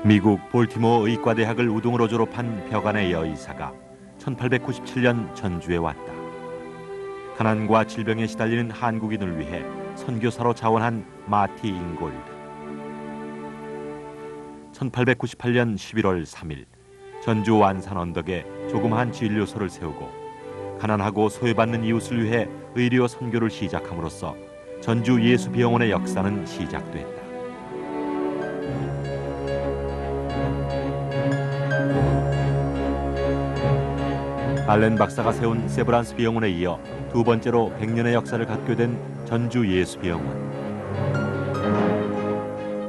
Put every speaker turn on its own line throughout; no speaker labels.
미국 볼티모어 의과대학을 우등으로 졸업한 벽안의 여의사가 1897년 전주에 왔다. 가난과 질병에 시달리는 한국인을 위해 선교사로 자원한 마티 잉골드. 1898년 11월 3일 전주 완산 언덕에 조그마한 진료소를 세우고 가난하고 소외받는 이웃을 위해 의료 선교를 시작함으로써 전주 예수병원의 역사는 시작됐다. 알렌 박사가 세운 세브란스 병원에 이어 두 번째로 100년의 역사를 갖게 된 전주 예수병원.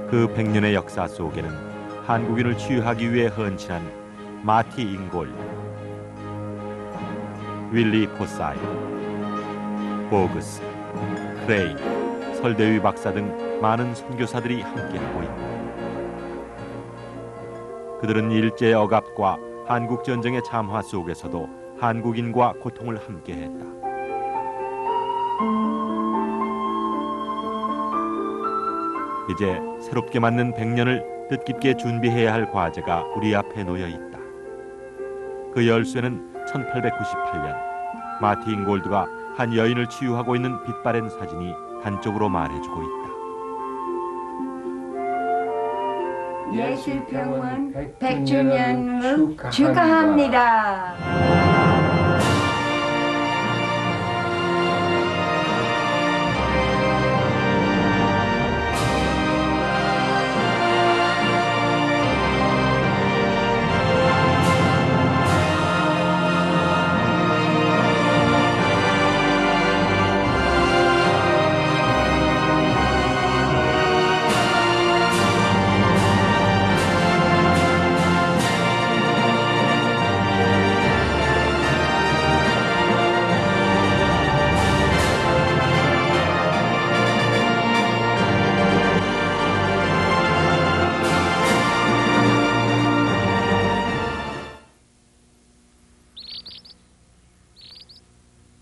그 100년의 역사 속에는 한국인을 치유하기 위해 헌신한 마티 잉골드, 윌리 포사이, 보그스, 크레인, 설대위 박사 등 많은 선교사들이 함께하고 있다. 그들은 일제의 억압과 한국 전쟁의 참화 속에서도 한국인과 고통을 함께했다. 이제 새롭게 맞는 100년을 뜻깊게 준비해야 할 과제가 우리 앞에 놓여 있다. 그 열쇠는 1898년 마티 잉골드가 한 여인을 치유하고 있는 빛바랜 사진이 단적으로 말해주고 있다.
예수병원 100주년을 축하합니다.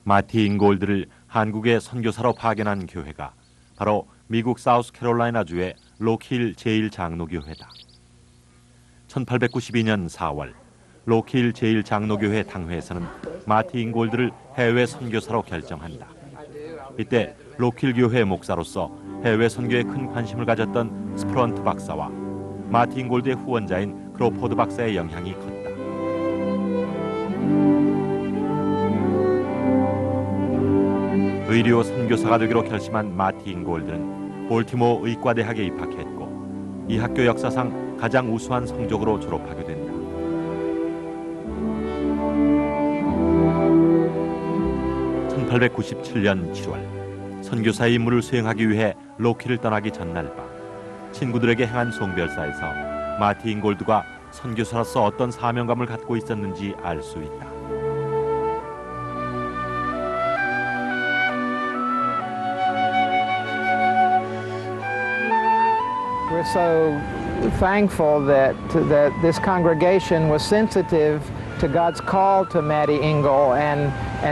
마티 잉골드를 한국의 선교사로 파견한 교회가 바로 미국 사우스캐롤라이나주의 로키힐 제1장로교회다. 1892년 4월 로키힐 제1장로교회 당회에서는 마티 잉골드를 해외 선교사로 결정한다. 이때 로키힐 교회 목사로서 해외 선교에 큰 관심을 가졌던 스프런트 박사와 마티 잉골드의 후원자인 크로포드 박사의 영향이 컸다. 의료 선교사가 되기로 결심한 마티 잉골드는 볼티모어 의과대학에 입학했고 이 학교 역사상 가장 우수한 성적으로 졸업하게 된다. (1897년 7월) 선교사의 임무를 수행하기 위해 로키를 떠나기 전날 밤 친구들에게 행한 송별사에서 마티 잉골드가 선교사로서 어떤 사명감을 갖고 있었는지 알 수 있다.
We're so thankful that this congregation was sensitive to God's call to Maddie Engel and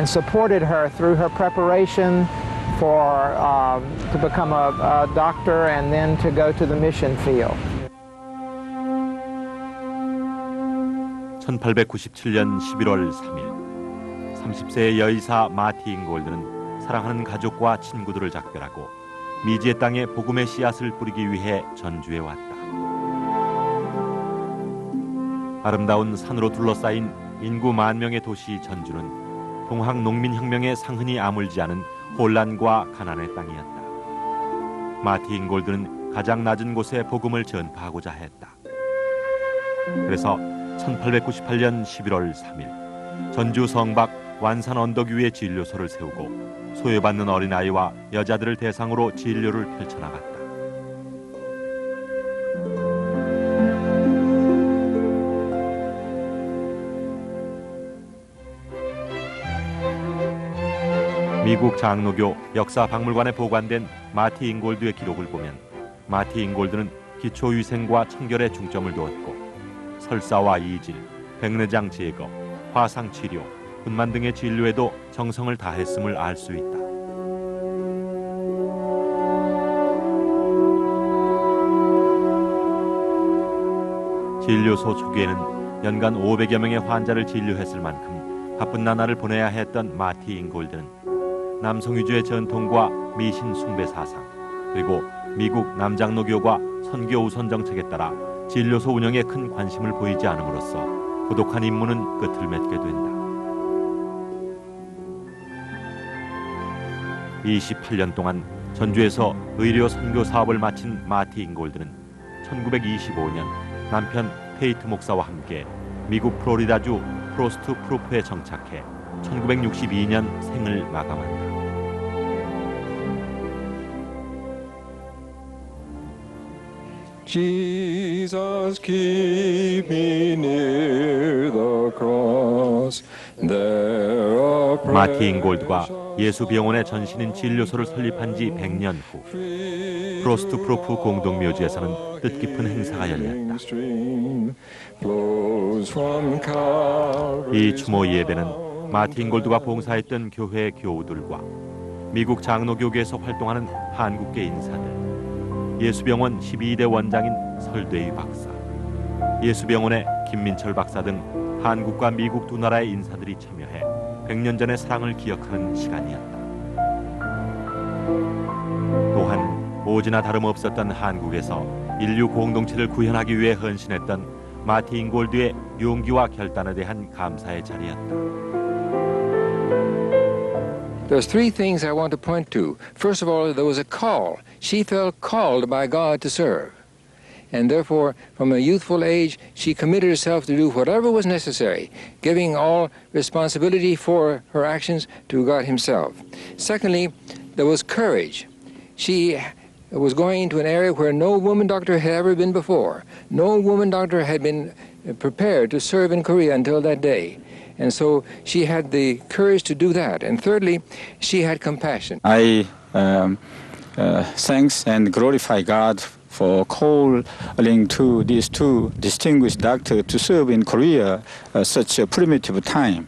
supported her through her preparation to become a doctor and then to go to the mission field.
1897년 11월 3일 30세의 여의사 마티 잉골드는 사랑하는 가족과 친구들을 작별하고 미지의 땅에 복음의 씨앗을 뿌리기 위해 전주에 왔다. 아름다운 산으로 둘러싸인 인구 10,000명의 도시 전주는 동학 농민혁명의 상흔이 아물지 않은 혼란과 가난의 땅이었다. 마티 잉골드는 가장 낮은 곳에 복음을 전파하고자 했다. 그래서 1898년 11월 3일 전주 성박 완산 언덕 위에 진료소를 세우고 소외받는 어린아이와 여자들을 대상으로 진료를 펼쳐나갔다. 미국 장로교 역사박물관에 보관된 마티 잉골드의 기록을 보면 마티 잉골드는 기초위생과 청결에 중점을 두었고 설사와 이질, 백내장 제거, 화상치료, 군만 등의 진료에도 정성을 다했음을 알 수 있다. 진료소 초기에는 연간 500여 명의 환자를 진료했을 만큼 바쁜 나날을 보내야 했던 마티 잉골드는 남성 위주의 전통과 미신 숭배 사상, 그리고 미국 남장로교과 선교 우선 정책에 따라 진료소 운영에 큰 관심을 보이지 않음으로써 고독한 임무는 끝을 맺게 된다. 28년 동안 전주에서 의료 선교 사업을 마친 마티 잉골드는 1925년 남편 테이트 목사와 함께 미국 플로리다주 프로스트 프루프에 정착해 1962년 생을 마감한다.
Jesus, keep me near the cross. There a
마티 잉골드가 예수 병원의 전신인 진료소를 설립한 지 100년 후 프로스트 프로프 공동묘지에서는 뜻깊은 행사가 열렸다. 이 추모 예배는 마티 잉골드가 봉사했던 교회 교우들과 미국 장로교계에서 활동하는 한국계 인사들, 예수병원 12대 원장인 설대희 박사, 예수병원의 김민철 박사 등 한국과 미국 두 나라의 인사들이 참여해 100년 전의 사랑을 기억하는 시간이었다. 또한 오지나 다름없었던 한국에서 인류 공동체를 구현하기 위해 헌신했던 마티 잉골드의 용기와 결단에 대한 감사의 자리였다.
There's three things I want to point to. First of all, there was a call. She felt called by God to serve. And therefore, from a youthful age, she committed herself to do whatever was necessary, giving all responsibility for her actions to God Himself. Secondly, there was courage. She was going into an area where no woman doctor had ever been before. No woman doctor had been prepared to serve in Korea until that day. And so she had the courage to do that. And thirdly, she had compassion.
I thanks and glorify God for calling to these two distinguished doctors to serve in Korea such a primitive time.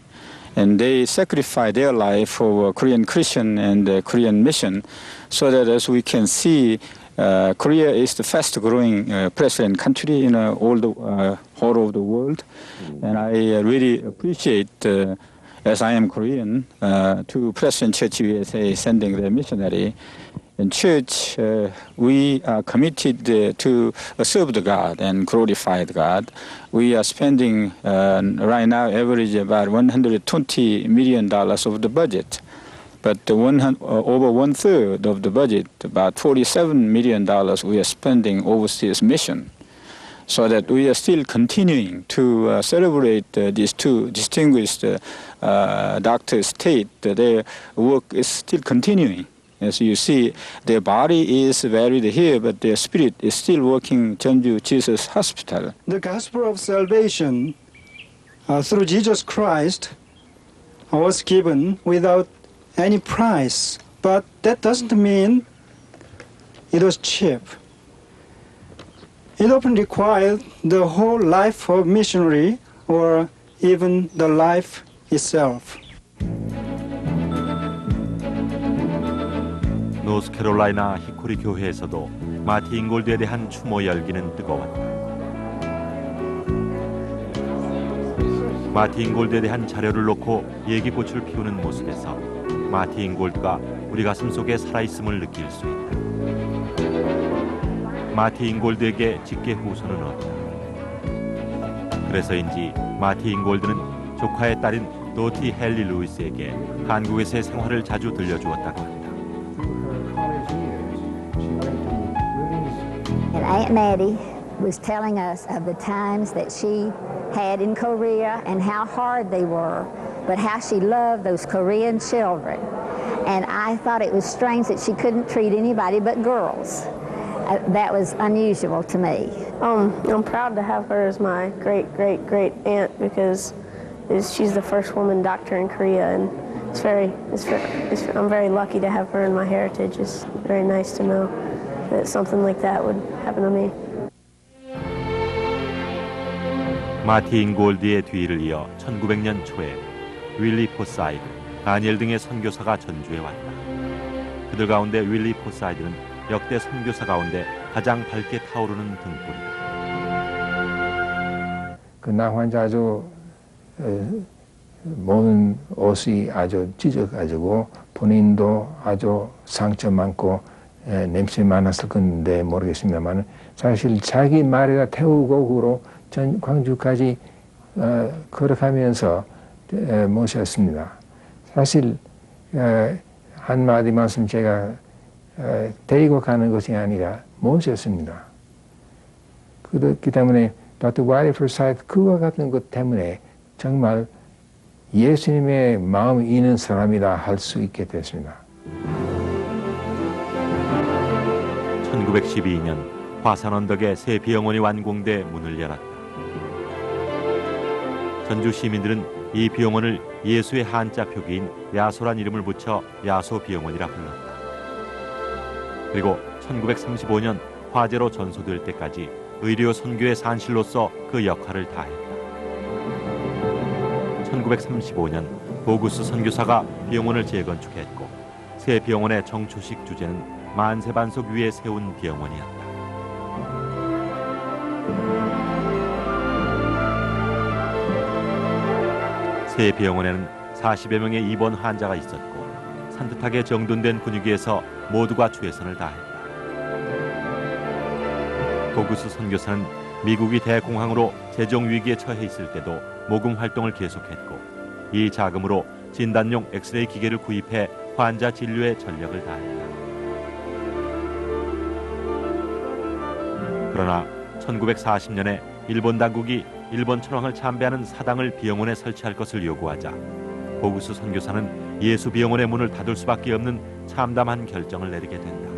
And they sacrificed their life for Korean Christian and Korean mission, so that as we can see, Korea is the fast growing Presbyterian country in all of the world. And I really appreciate, as I am Korean, to Presbyterian Church USA sending their missionary. In church, we are committed to serve the God and glorify the God. We are spending right now average about $120 million of the budget. But over one-third of the budget, about $47 million, we are spending overseas mission. So that we are still continuing to celebrate these two distinguished doctors' state. Their work is still continuing. As you see, their body is buried here, but their spirit is still working Jeonju Jesus Hospital.
The gospel of salvation through Jesus Christ was given without any price, but that doesn't mean it was cheap. It often required the whole life of missionary or even the life itself.
노스캐롤라이나 히코리 교회에서도 마티 잉골드에 대한 추모 열기는 뜨거웠다. 마티 잉골드에 대한 자료를 놓고 얘기꽃을 피우는 모습에서 마티 잉골드가 우리 가슴 속에 살아있음을 느낄 수 있다. 마티 잉골드에게 직계 후손은 없다. 그래서인지 마티 잉골드는 조카의 딸인 도티 헨리 루이스에게 한국에서의 생활을 자주 들려주었다고 한다.
And Aunt Maddie was telling us of the times that she had in Korea and how hard they were, but how she loved those Korean children. And I thought it was strange that she couldn't treat anybody but girls. That was unusual to me.
I'm proud to have her as my great aunt because she's the first woman doctor in Korea, and I'm very lucky to have her in my heritage. It's very nice to know that something like that would happen to me.
마티 잉골드의 뒤를 이어 1900년 초에 윌리 포사이드, 다니엘 등의 선교사가 전주에 왔다. 그들 가운데 윌리 포사이드는 역대 선교사 가운데 가장 밝게 타오르는 등불이다.
그 낙환자 아주 몸 옷이 아주 찢어가지고 본인도 아주 상처 많고 냄새 많았을 건데 모르겠습니다만 사실 자기 마리가 태우고 그로 전 광주까지 걸어가면서 모셨습니다. 사실 한마디 말씀 제가 데리고 가는 것이 아니라 모셨습니다. 그렇기 때문에 Dr. Wiley Forsythe 그와 같은 것 때문에 정말 예수님의 마음이 있는 사람이라 할 수 있게 됐습니다.
1912년 화산 언덕에 새 병원이 완공돼 문을 열었다. 전주 시민들은 이 병원을 예수의 한자 표기인 야소란 이름을 붙여 야소병원이라 불렀다. 그리고 1935년 화재로 전소될 때까지 의료 선교의 산실로서 그 역할을 다했다. 1935년 보구스 선교사가 병원을 재건축했고 새 병원의 정초식 주제는 만세반석 위에 세운 병원이었다. 새 병원에는 40여 명의 입원 환자가 있었고 산뜻하게 정돈된 분위기에서 모두가 최선을 다했다. 보구스 선교사는 미국이 대공황으로 재정 위기에 처해 있을 때도 모금 활동을 계속했고 이 자금으로 진단용 엑스레이 기계를 구입해 환자 진료에 전력을 다했다. 그러나 1940년에 일본 당국이 일본 천황을 참배하는 사당을 병원에 설치할 것을 요구하자 보구스 선교사는 예수 병원의 문을 닫을 수밖에 없는 참담한 결정을 내리게 된다.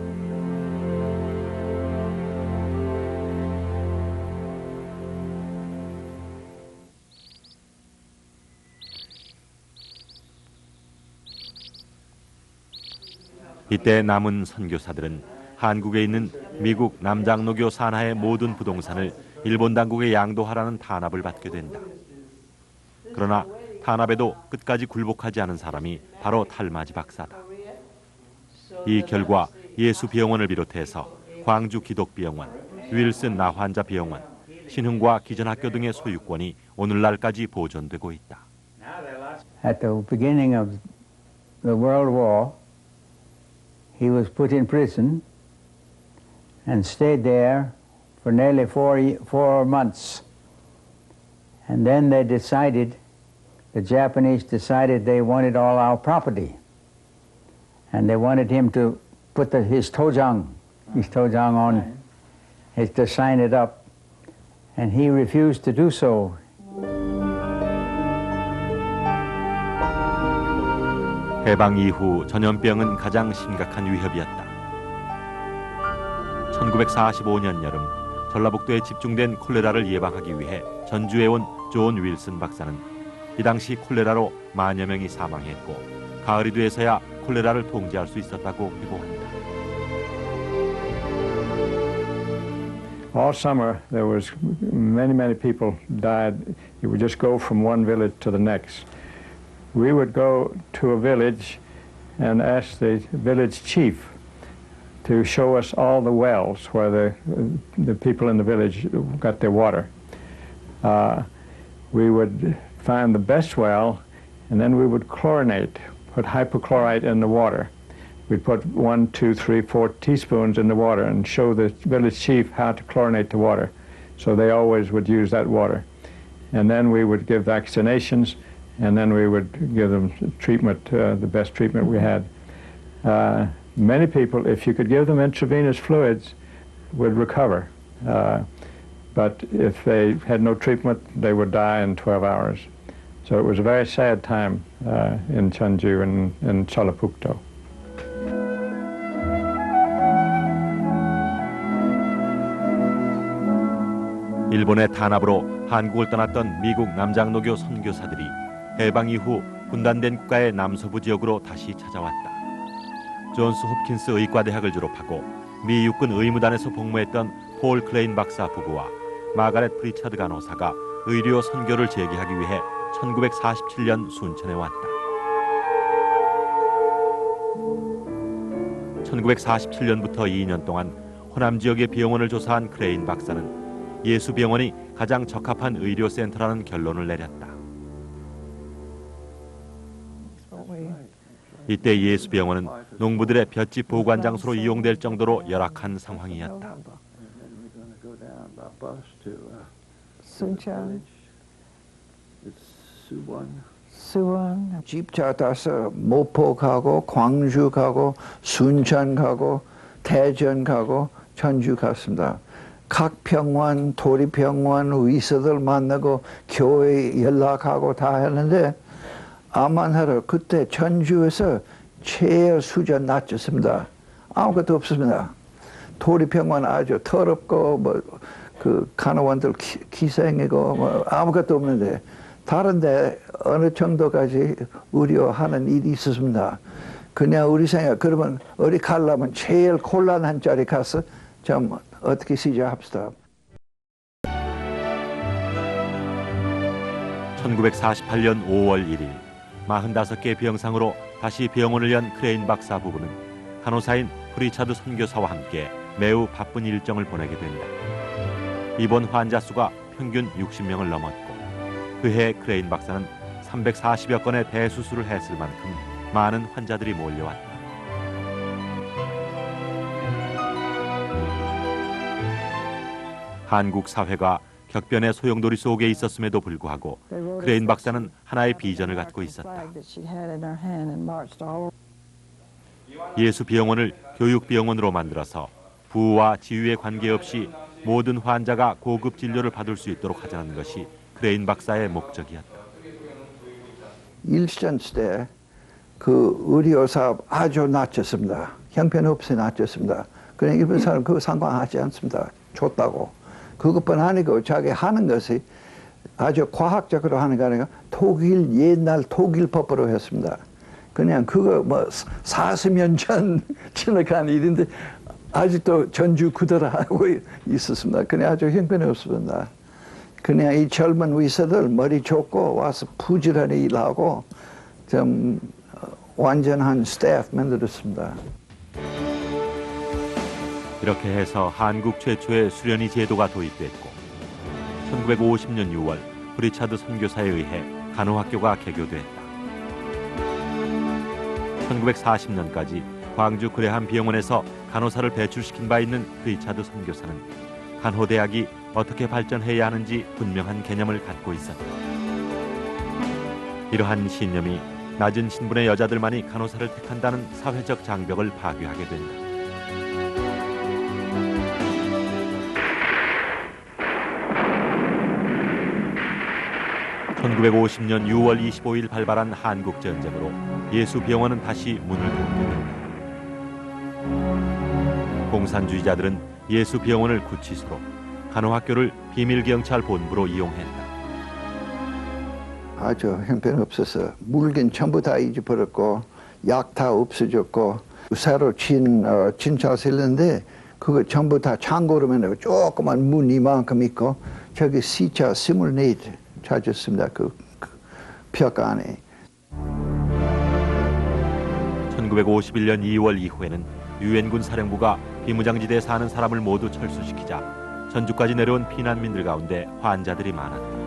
이때 남은 선교사들은 한국에 있는 미국 남장로교 산하의 모든 부동산을 일본 당국에 양도하라는 탄압을 받게 된다. 그러나 탄압에도 끝까지 굴복하지 않은 사람이 바로 탈마지 박사다. 이 결과 예수 병원을 비롯해서 광주 기독병원, 윌슨 나환자 병원, 신흥과 기전학교 등의 소유권이 오늘날까지 보존되고 있다.
At the beginning of the World War, he was put in prison and stayed there for nearly 4 months. And then they decided, the Japanese decided they wanted all our property. And they wanted him to put his tojang on, to sign it up. And he refused to do so.
해방 이후 전염병은 가장 심각한 위협이었다. 1945년 여름 전라북도에 집중된 콜레라를 예방하기 위해 전주에 온 존 윌슨 박사는 이 당시 콜레라로 만여 명이 사망했고 가을이 돼서야 콜레라를 통제할 수 있었다고 회고한다.
All summer there was many people died. You would just go from one village to the next. We would go to a village and ask the village chief to show us all the wells where the people in the village got their water. We would find the best well, and then we would chlorinate, put hypochlorite in the water. We'd put 1, 2, 3, 4 teaspoons in the water and show the village chief how to chlorinate the water. So they always would use that water. And then we would give vaccinations, and then we would give them treatment, the best treatment we had. Many people, if you could give them intravenous fluids, would recover. But if they had no treatment, they would die in 12 hours. So it was a very sad time in Cheonju and in Cholapukto.
일본의 탄압으로 한국을 떠났던 미국 남장로교 선교사들이 해방 이후 분단된 국가의 남서부 지역으로 다시 찾아왔다. 존스 홉킨스 의과대학을 졸업하고 미 육군 의무단에서 복무했던 폴 클레인 박사 부부와 마가렛 프리차드 간호사가 의료 선교를 재개하기 위해 1947년 순천에 왔다. 1947년부터 2년 동안 호남 지역의 병원을 조사한 클레인 박사는 예수병원이 가장 적합한 의료센터라는 결론을 내렸다. 이때 예수병원은 농부들의 볏짚 보관 장소로 이용될 정도로 열악한 상황이었다.
집차 타서 모포 가고 광주 가고 순천 가고 대전 가고 전주 갔습니다. 각 병원, 도립병원, 의사들 만나고 교회 연락하고 다 했는데 암만하러 그때 전주에서 최저 수준 낮췄습니다. 아무것도 없습니다. 도립병원 아주 더럽고 뭐 그 간호원들 기생이고 뭐 아무것도 없는데 다른데 어느 정도까지 우려하는 일이 있었습니다. 그냥 우리 생각 그러면 어디 가려면 제일 곤란한 자리 가서 좀 어떻게 시작합시다.
1948년 5월 1일 45개 병상으로 다시 병원을 연 크레인 박사 부부는 간호사인 프리차드 선교사와 함께 매우 바쁜 일정을 보내게 된다. 입원 환자 수가 평균 60명을 넘었고 그해 크레인 박사는 340여 건의 대수술을 했을 만큼 많은 환자들이 몰려왔다. 한국 사회가 격변의 소용돌이 속에 있었음에도 불구하고 크레인 박사는 하나의 비전을 갖고 있었다. 예수병원을 교육병원으로 만들어서 부와 지위에 관계없이 모든 환자가 고급 진료를 받을 수 있도록 하자는 것이 크레인 박사의 목적이었다.
일시전 시대 그 의료사업 아주 낮췄습니다. 형편없이 낮췄습니다. 그냥 일본 사람 그거 상관하지 않습니다. 좋다고. 그것뿐 아니고 자기 하는 것이 아주 과학적으로 하는 게 아니라 옛날 독일 법으로 했습니다. 그냥 그거 뭐 40년 전 지나간 일인데 아직도 전주 그대로 하고 있었습니다. 그냥 아주 형편이 없습니다. 그냥 이 젊은 의사들 머리 좋고 와서 부지런히 일하고 좀 완전한 스태프 만들었습니다.
이렇게 해서 한국 최초의 수련의 제도가 도입됐고 1950년 6월 프리차드 선교사에 의해 간호학교가 개교됐다. 1940년까지 광주 그레함 병원에서 간호사를 배출시킨 바 있는 프리차드 선교사는 간호대학이 어떻게 발전해야 하는지 분명한 개념을 갖고 있었다. 이러한 신념이 낮은 신분의 여자들만이 간호사를 택한다는 사회적 장벽을 파괴하게 된다. (1950년 6월 25일) 발발한 한국전쟁으로 예수병원은 다시 문을 닫게 된다. 공산주의자들은 예수병원을 구치소로, 간호학교를 비밀경찰본부로 이용했다.
아주 형편없어서 물건 전부 다 잊어버렸고 약 다 없어졌고 새로 진찰서 있는데 그거 전부 다 창고로만 조그만 문 이만큼 있고 저기 시차 24 찾았습니다. 그 벽 안에.
1951년 2월 이후에는 유엔군 사령부가 비무장지대에 사는 사람을 모두 철수시키자 전주까지 내려온 피난민들 가운데 환자들이 많았다.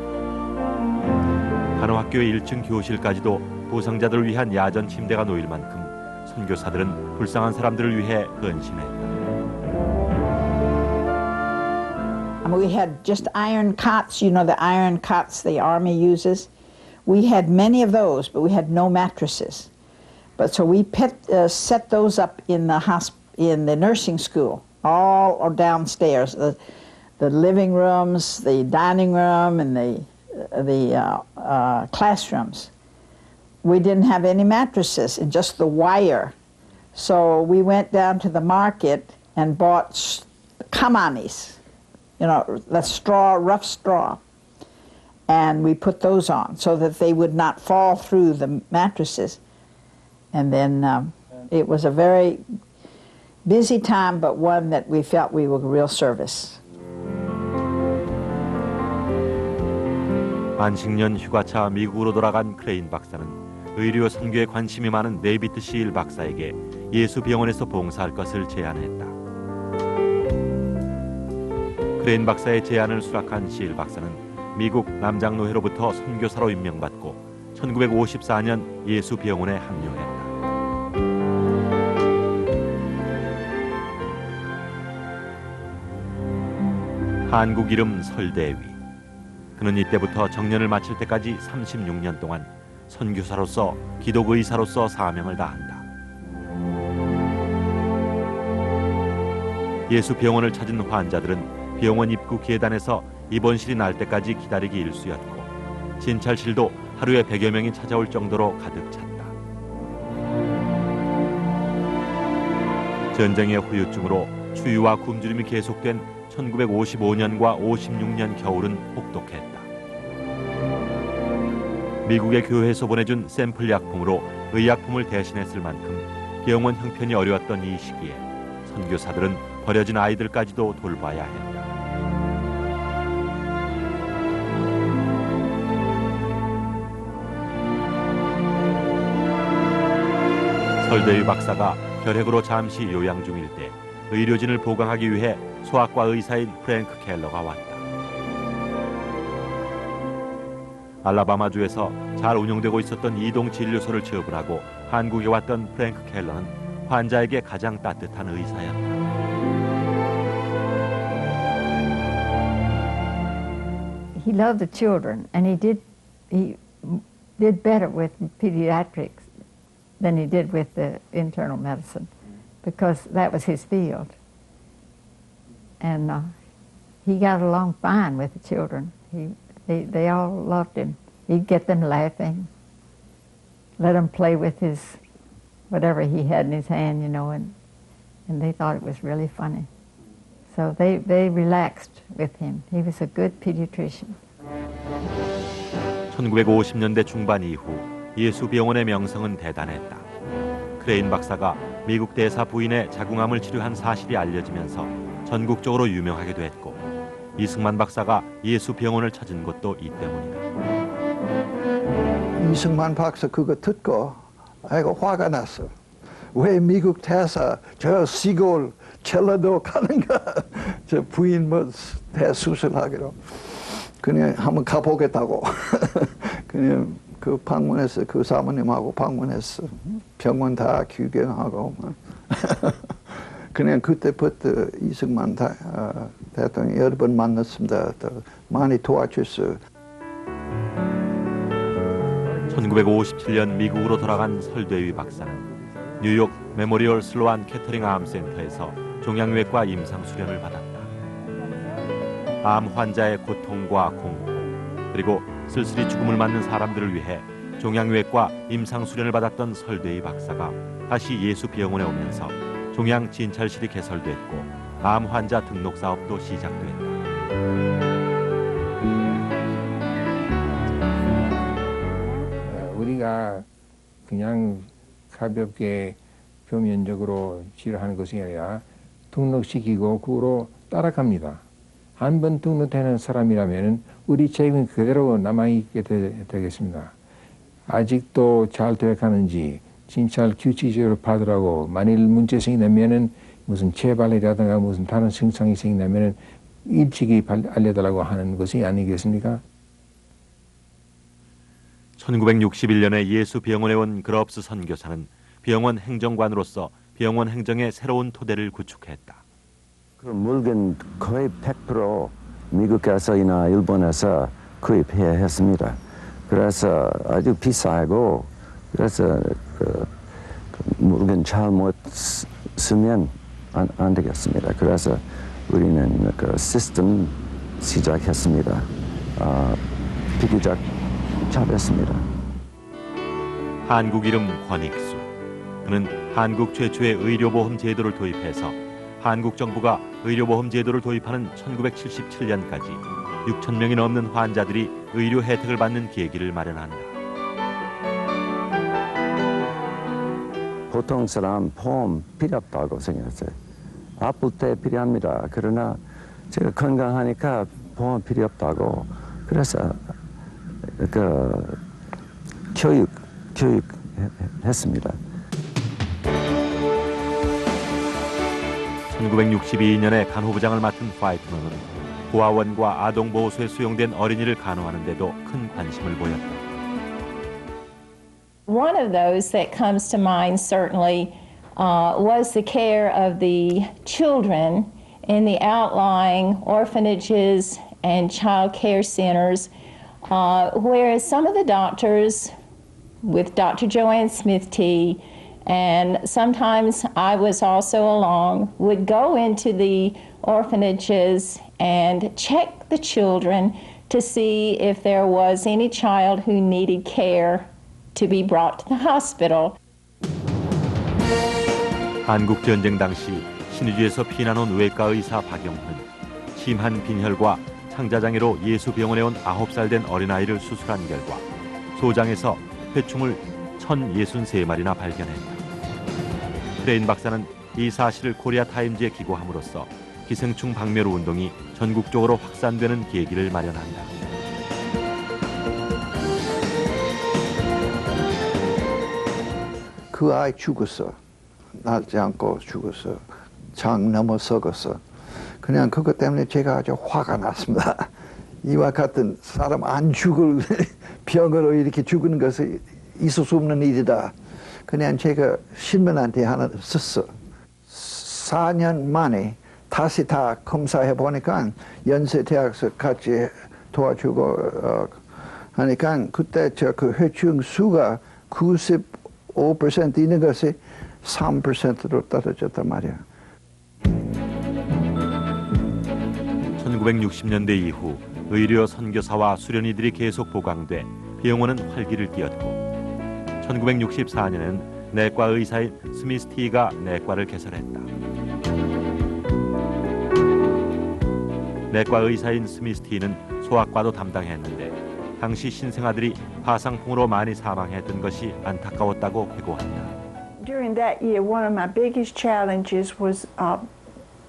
간호학교의 1층 교실까지도 부상자들을 위한 야전 침대가 놓일 만큼 선교사들은 불쌍한 사람들을 위해 헌신했다.
We had just iron cots, you know, the iron cots the army uses. We had many of those, but we had no mattresses. But so we set those up in the nursing school, all downstairs, the living rooms, the dining room, and the classrooms. We didn't have any mattresses, and just the wire. So we went down to the market and bought kamanis, you know, the straw, rough straw, and we put those on so that they would not fall through the mattresses. And then it was a very busy time, but one that we felt we were real service.
안식년 휴가차 미국으로 돌아간 크레인 박사는 의료 선교에 관심이 많은 데이비드 시일 박사에게 예수병원에서 봉사할 것을 제안했다. 크레인 박사의 제안을 수락한 실 박사는 미국 남장노회로부터 선교사로 임명받고 1954년 예수병원에 합류했다. 한국 이름 설대위. 그는 이때부터 정년을 마칠 때까지 36년 동안 선교사로서 기독의사로서 사명을 다한다. 예수병원을 찾은 환자들은 병원 입구 계단에서 입원실이 날 때까지 기다리기 일쑤였고 진찰실도 하루에 100여 명이 찾아올 정도로 가득 찼다. 전쟁의 후유증으로 추위와 굶주림이 계속된 1955년과 56년 겨울은 혹독했다. 미국의 교회에서 보내준 샘플 약품으로 의약품을 대신했을 만큼 병원 형편이 어려웠던 이 시기에 선교사들은 버려진 아이들까지도 돌봐야 했다. 설대위 박사가 결핵으로 잠시 요양 중일 때 의료진을 보강하기 위해 소아과 의사인 프랭크 켈러가 왔다. 알라바마주에서 잘 운영되고 있었던 이동 진료소를 처분하고 한국에 왔던 프랭크 켈러는 환자에게 가장 따뜻한 의사였다.
He loved the children, and he did better with pediatrics than he did with the internal medicine, because that was his field. And he got along fine with the children. They all loved him. He'd get them laughing, let them play with his whatever he had in his hand, you know, and they thought it was really funny. So they relaxed with him. He was a good pediatrician.
1950년대 중반 이후 예수병원의 명성은 대단했다. 크레인 박사가 미국 대사 부인의 자궁암을 치료한 사실이 알려지면서 전국적으로 유명하게 됐고 이승만 박사가 예수병원을 찾은 것도 이 때문이다.
이승만 박사 그거 듣고 아이고 화가 났어. 왜 미국 대사 저 시골 첼라도 가는가? 저 부인 뭐 대수술하기로. 그냥 한번 가보겠다고. 그냥 그 방문했어. 그 사모님하고 방문했어. 병원 다 구경하고. 그냥 그때부터 이승만 대통령 여러 번 만났습니다. 또 많이 도와줬어요.
1957년 미국으로 돌아간 설대위 박사는 뉴욕 메모리얼 슬로안 캐터링 암 센터에서 종양외과 임상 수련을 받았다. 암 환자의 고통과 공포 그리고 쓸쓸히 죽음을 맞는 사람들을 위해 종양외과 임상 수련을 받았던 설대위 박사가 다시 예수병원에 오면서 종양 진찰실이 개설됐고 암 환자 등록 사업도 시작됐다.
우리가 그냥 가볍게 표면적으로 치료하는 것이 아니라 등록시키고 그로 따라갑니다. 한 번 등록되는 사람이라면 우리 책임은 그대로 남아있게 되겠습니다. 아직도 잘 되어가는지 진찰 규칙적으로 받으라고 만일 문제 생기면 무슨 재발이라든가 무슨 다른 증상이 생기면 일찍이 알려달라고 하는 것이 아니겠습니까?
1961년에 예수병원에 온 그럽스 선교사는 병원 행정관으로서 병원 행정의 새로운 토대를 구축했다.
그 물건 거의 100% 미국에서나 일본에서 구입해야 했습니다. 그래서 아주 비싸고 그래서 그 물건 잘못 쓰면 안 되겠습니다. 그래서 우리는 그 시스템 시작했습니다. 비교적 잘했습니다.
한국 이름 권익수. 그는 한국 최초의 의료보험 제도를 도입해서 한국 정부가 의료보험 제도를 도입하는 1977년까지 6천 명이 넘는 환자들이 의료 혜택을 받는 계기를 마련한다.
보통 사람 보험 필요 없다고 생각했어요. 아플 때 필요합니다. 그러나 제가 건강하니까 보험 필요 없다고. 그래서 그 교육 했습니다.
1962년에 간호부장을 맡은 화이트먼은 고아원과 아동보호소에 수용된 어린이를 간호하는 데도 큰 관심을 보였다.
One of those that comes to mind certainly was the care of the children in the outlying orphanages and child care centers, whereas some of the doctors, with Dr. Joanne Smith T, and sometimes I was also along, would go into the orphanages and check the children to see if there was any child who needed care to be brought to the hospital.
한국 전쟁 당시 신의주에서 피난 온 외과 의사 박영훈, 심한 빈혈과 창자장애로 예수병원에 온 9살 된 어린아이를 수술한 결과 소장에서 회충을 1063마리나 발견했다. 크레인 박사는 이 사실을 코리아 타임즈에 기고함으로써 기생충 박멸 운동이 전국적으로 확산되는 계기를 마련한다.
그 아이 죽었어. 낫지 않고 죽었어. 장 넘어 썩었어. 그냥 그것 때문에 제가 아주 화가 났습니다. 이와 같은 사람 안 죽을 병으로 이렇게 죽는 것은 있을 수 없는 일이다. 그냥 제가 신문한테 하나 썼어. 4년 만에 다시 다 검사해 보니까 연세대학에서 같이 도와주고 하니까 그때 그 회충 수가 95% 있는 것이 3%로 떨어졌단 말이야.
1960년대 이후 의료 선교사와 수련의들이 계속 보강돼 병원은 활기를 띠었고 1964년에는 내과 의사인 스미스 T가 내과를 개설했다. 내과 의사인 스미스 T는 소아과도 담당했는데 당시 신생아들이 파상풍으로 많이 사망했던 것이 안타까웠다고 회고한다.
During that year, one of my biggest challenges was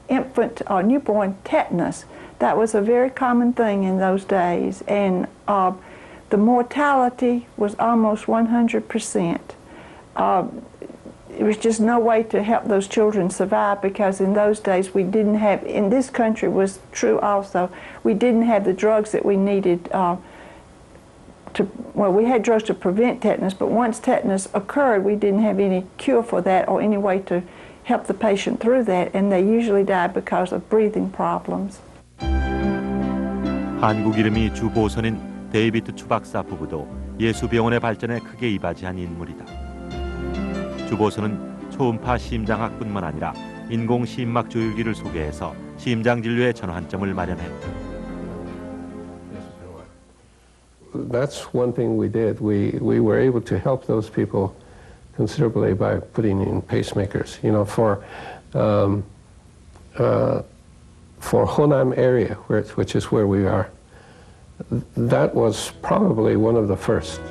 infant or newborn tetanus. That was a very common thing in those days, and the mortality was almost 100%. There was just no way to help those children survive because in those days we didn't have, in this country was true also, we didn't have the drugs that we needed we had drugs to prevent tetanus, but once tetanus occurred, we didn't have any cure for that or any way to help the patient through that, and they usually died because of breathing problems.
한국 이름이 주보선인 데이비드 추박사 부부도 예수병원의 발전에 크게 이바지한 인물이다. 주보선은 초음파 심장학뿐만 아니라 인공 심막 조율기를 소개해서 심장 진료의 전환점을 마련했다.
That's one thing we did. We were able to help those people considerably by putting in pacemakers. You know, for Honam area, which is where we are, that was probably one of the first.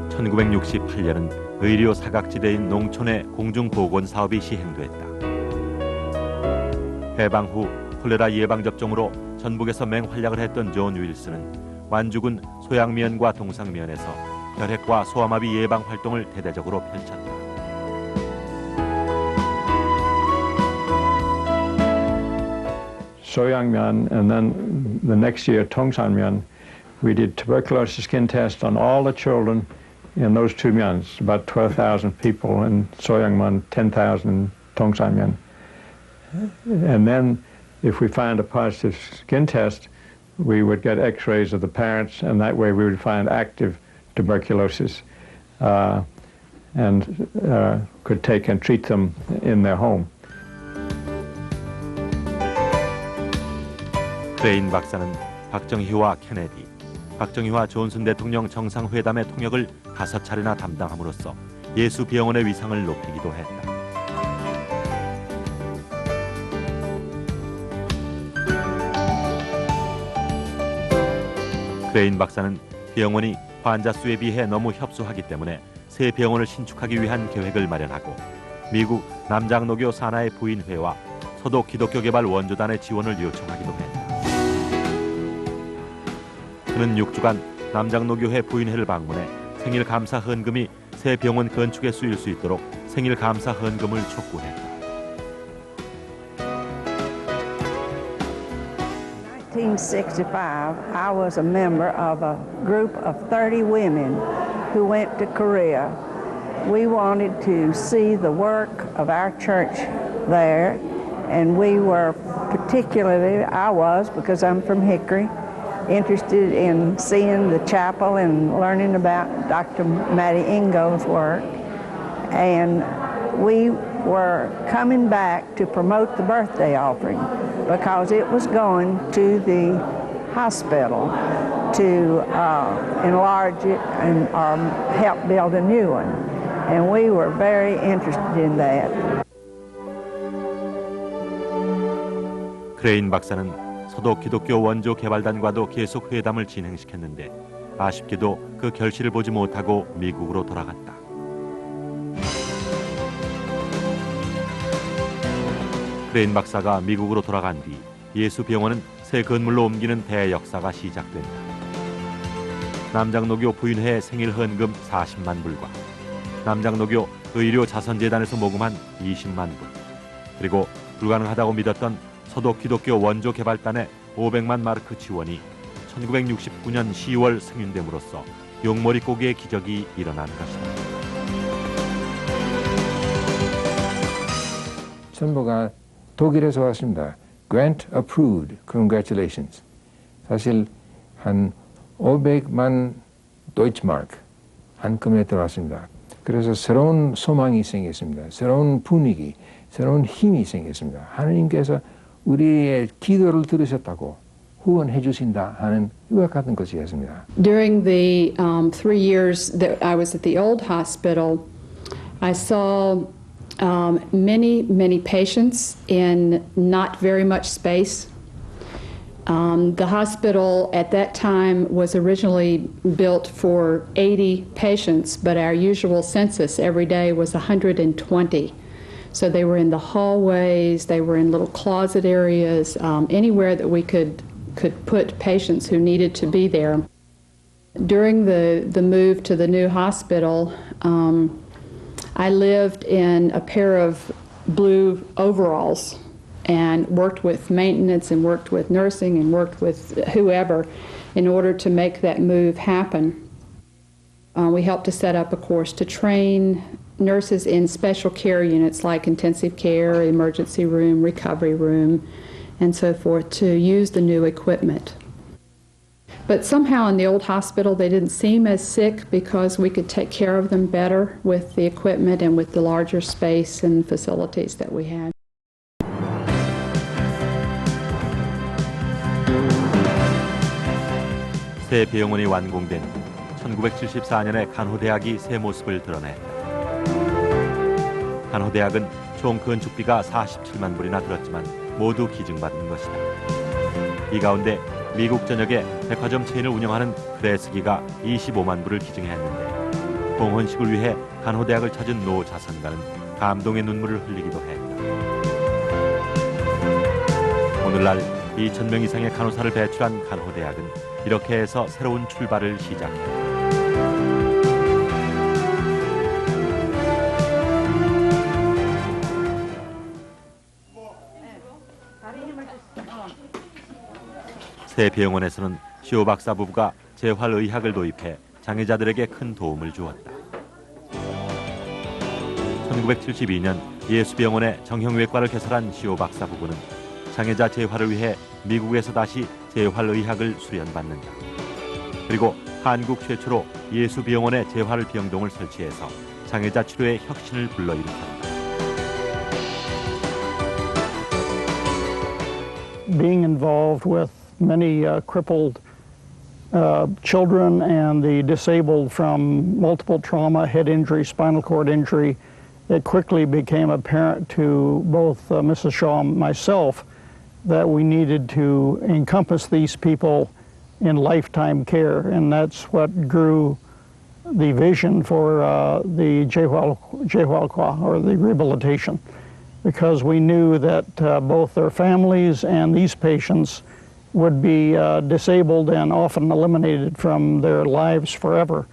1968년은 의료 사각지대인 농촌의 공중보건 사업이 시행됐다. 해방 후 콜레라 예방접종으로 전북에서 맹활약을 했던 존 윌슨은 완주군 소양면과 동상면에서 혈핵과 소아마비 예방 활동을 대대적으로 펼쳤다.
Soyangmyeon, and then the next year, Tongsanmyeon, we did tuberculosis skin tests on all the children in those two myons, about 12,000 people in Soyangmyeon, 10,000 in Tongsanmyeon. And then if we find a positive skin test, we would get x-rays of the parents, and that way we would find active tuberculosis and could take and treat them in their home.
크레인 박사는 박정희와 케네디, 박정희와 존슨 대통령 정상회담의 통역을 5차례나 담당함으로써 예수병원의 위상을 높이기도 했다. 크레인 박사는 병원이 환자 수에 비해 너무 협소하기 때문에 새 병원을 신축하기 위한 계획을 마련하고 미국 남장로교 산하의 부인회와 서도 기독교 개발 원조단의 지원을 요청하기도 했다. 그는 6주간 남장로교회 부인회를 방문해 생일 감사 헌금이 새 병원 건축에 쓰일 수 있도록 생일 감사 헌금을 촉구했다.
1965, I was a member of a group of 30 women who went to Korea. We wanted to see the work of our church there, and we were particularly, I was, because I'm from Hickory, interested in seeing the chapel and learning about Dr. Mattie Ingo's work. And we were coming back to promote the birthday offering because it was going to the hospital to enlarge it and help build a new one. And we were very interested in that.
크레인 박사는 서독 기독교 원조 개발단과도 계속 회담을 진행시켰는데 아쉽게도 그 결실을 보지 못하고 미국으로 돌아갔다. 크레인 박사가 미국으로 돌아간 뒤 예수병원은 새 건물로 옮기는 대역사가 시작된다. 남장로교 부인회의 생일 헌금 40만 불과 남장로교 의료 자선재단에서 모금한 20만 불, 그리고 불가능하다고 믿었던 서독 기독교 원조 개발단의 500만 마르크 지원이 1969년 10월 승인됨으로써 용머리 고기의 기적이 일어난 것이다.
전부가 독일에서 왔습니다. Grant approved. Congratulations. 사실 한 500만 도이치마크 한금에 들어왔습니다. 그래서 새로운 소망이 생겼습니다. 새로운 분위기, 새로운 힘이 생겼습니다. 하나님께서 우리의 기도를 들으셨다고 후원해 주신다 하는 이와 같은 것이었습니다.
During the 3 years that I was at the old hospital, I saw many patients in not very much space. The hospital at that time was originally built for 80 patients, but our usual census every day was 120. So they were in the hallways, they were in little closet areas, anywhere that we could put patients who needed to be there. During the move to the new hospital, I lived in a pair of blue overalls and worked with maintenance and worked with nursing and worked with whoever in order to make that move happen. We helped to set up a course to train nurses in special care units like intensive care, emergency room, recovery room, and so forth to use the new equipment. But somehow in the old hospital they didn't seem as sick because we could take care of them better with the equipment and with the larger space and facilities that we had.
새 병원이 완공된 1974년에 간호대학이 새 모습을 드러냈다. 간호대학은 총 건축비가 47만 불이나 들었지만 모두 기증받은 것이다. 이 가운데 미국 전역에 백화점 체인을 운영하는 크레스기가 25만 불을 기증했는데 봉헌식을 위해 간호대학을 찾은 노 자선가는 감동의 눈물을 흘리기도 했다. 오늘날 2,000명 이상의 간호사를 배출한 간호대학은 이렇게 해서 새로운 출발을 시작했다. 새 병원에서는 시오 박사 부부가 재활의학을 도입해 장애자들에게 큰 도움을 주었다. 1972년 예수병원의 정형외과를 개설한 시오 박사 부부는 장애자 재활을 위해 미국에서 다시 재활의학을 수련받는다. 그리고 한국 최초로 예수병원의 재활 병동을 설치해서 장애자 치료의 혁신을 불러일으켰다.
Being involved with many crippled children and the disabled from multiple trauma, head injury, spinal cord injury, it quickly became apparent to both Mrs. Shaw and myself that we needed to encompass these people in lifetime care, and that's what grew the vision for the Jehualqua, or the rehabilitation, because we knew that both their families and these patients would be disabled and often eliminated from their lives forever.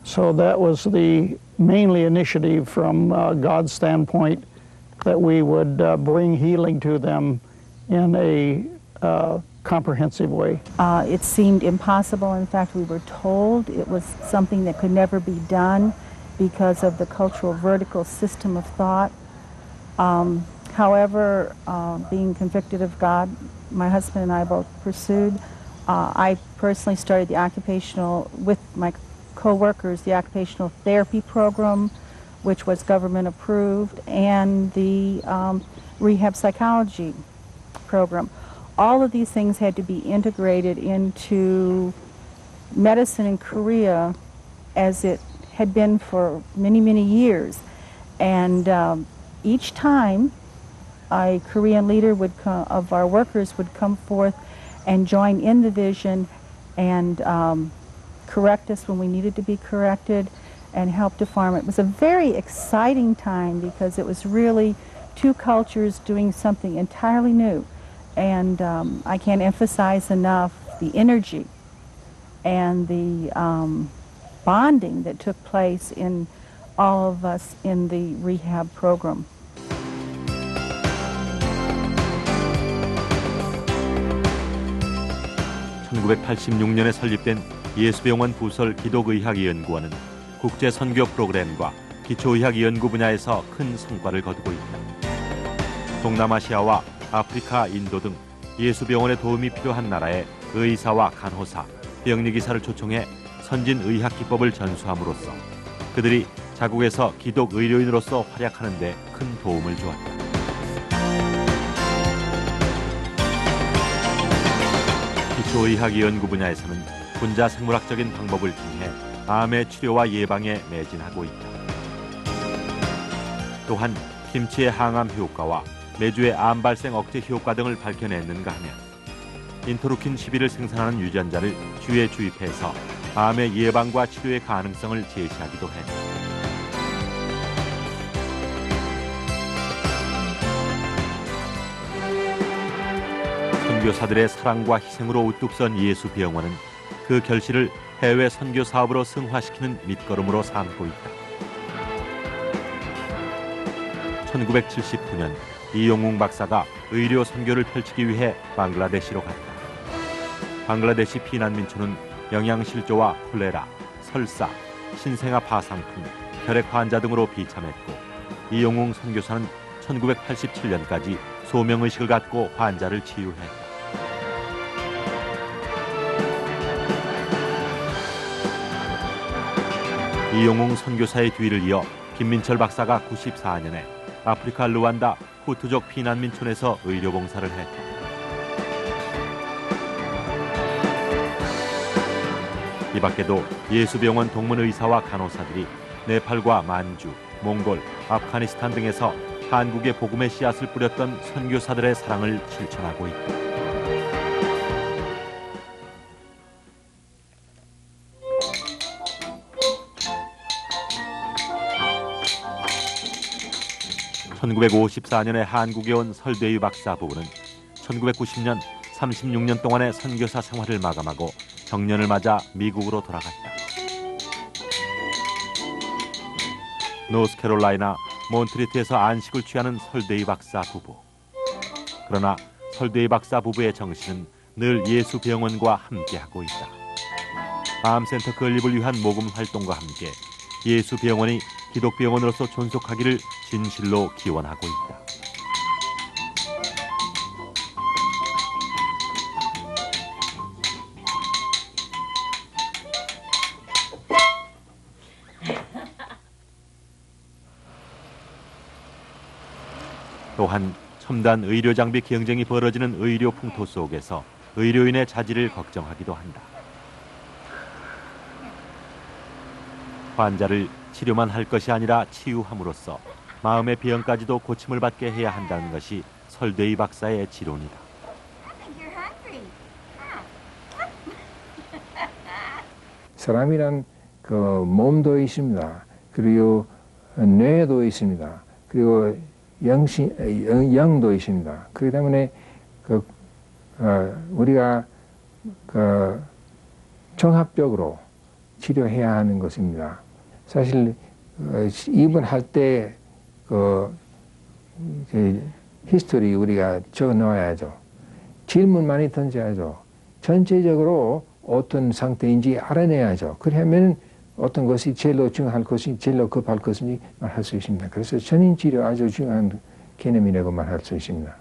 So that was the mainly initiative from God's standpoint, that we would bring healing to them in a comprehensive way.
It seemed impossible. In fact, we were told it was something that could never be done because of the cultural vertical system of thought. However, being convicted of God, my husband and I both pursued. I personally started the occupational, with my co-workers, the occupational therapy program, which was government approved, and the rehab psychology program. All of these things had to be integrated into medicine in Korea as it had been for many, many years. And each time a Korean leader would of our workers would come forth and join in the vision and correct us when we needed to be corrected and help to farm. It was a very exciting time because it was really two cultures doing something entirely new. And I can't emphasize enough the energy and the bonding that took place in all of us in the rehab program.
(1986년에) 설립된 예수병원 부설 기독의학연구원은 국제 선교 프로그램과 기초의학 연구 분야에서 큰 성과를 거두고 있다. 동남아시아와 아프리카, 인도 등 예수병원의 도움이 필요한 나라에 의사와 간호사, 병리기사를 초청해 선진의학 기법을 전수함으로써 그들이 자국에서 기독 의료인으로서 활약하는 데 큰 도움을 주었다. 기초의학 연구 분야에서는 분자 생물학적인 방법을 통해 암의 치료와 예방에 매진하고 있다. 또한 김치의 항암 효과와 메주의 암 발생 억제 효과 등을 밝혀냈는가 하면 인터루킨 11을 생산하는 유전자를 쥐에 주입해서 암의 예방과 치료의 가능성을 제시하기도 했다. 선교사들의 사랑과 희생으로 우뚝 선 예수병원은 그 결실을 해외 선교 사업으로 승화시키는 밑거름으로 삼고 있다. 1979년 이용웅 박사가 의료 선교를 펼치기 위해 방글라데시로 갔다. 방글라데시 피난민촌은 영양실조와 콜레라, 설사, 신생아 파상풍, 혈액 환자 등으로 비참했고 이용웅 선교사는 1987년까지 소명의식을 갖고 환자를 치유했다. 이용웅 선교사의 뒤를 이어 김민철 박사가 94년에 아프리카 루안다 후투족 피난민촌에서 의료봉사를 했다. 이 밖에도 예수병원 동문의사와 간호사들이 네팔과 만주, 몽골, 아프가니스탄 등에서 한국의 복음의 씨앗을 뿌렸던 선교사들의 사랑을 실천하고 있다. (1954년에) 한국에 온 설대유 박사 부부는 1990년 36년 동안의 선교사 생활을 마감하고 정년을 맞아 미국으로 돌아갔다. 노스캐롤라이나 몬트리트에서 안식을 취하는 설대유 박사 부부. 그러나 설대유 박사 부부의 정신은 늘 예수병원과 함께하고 있다. 암센터 건립을 위한 모금 활동과 함께 예수병원이 기독병원으로서 존속하기를 진실로 기원하고 있다. 또한 첨단 의료 장비 경쟁이 벌어지는 의료 풍토 속에서 의료인의 자질을 걱정하기도 한다. 환자를 치료만 할 것이 아니라 치유함으로써 마음의 병까지도 고침을 받게 해야 한다는 것이 설대희 박사의 지론이다.
사람이란 그 몸도 있습니다. 그리고 뇌도 있습니다. 그리고 영도 있습니다. 그렇기 때문에 우리가 종합적으로 치료해야 하는 것입니다. 사실 입원할 때 히스토리 우리가 적어 놓아야죠. 질문 많이 던져야죠. 전체적으로 어떤 상태인지 알아내야죠. 그러면 어떤 것이 제일로 중요할 것인지 제일로 급할 것인지 말할 수 있습니다. 그래서 전인치료 아주 중요한 개념이라고 말할 수 있습니다.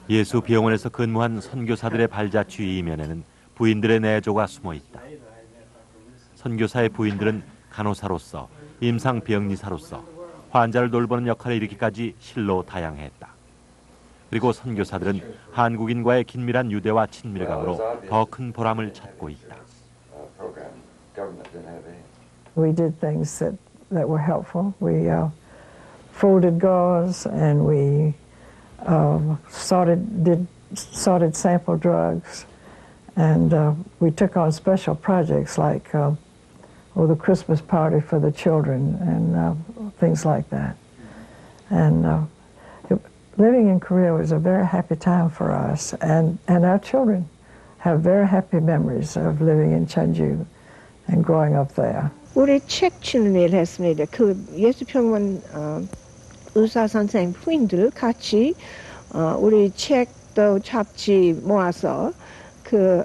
예수 병원에서 근무한 선교사들의 발자취 이면에는 부인들의 내조가 숨어 있다. 선교사의 부인들은 간호사로서, 임상병리사로서 환자를 돌보는 역할을 이르기까지 실로 다양했다. 그리고 선교사들은 한국인과의 긴밀한 유대와 친밀감으로 더 큰 보람을 찾고 있다.
We did things that were helpful. We folded gauze and we sorted sample drugs, and we took on special projects like the Christmas party for the children and things like that. And living in Korea was a very happy time for us, and our children have very happy memories of living in Cheonju and growing up there.
우리 책 치는 일 했습니다. 그 예수병원 의사 선생님 부인들 같이 우리 책도 잡지 모아서 그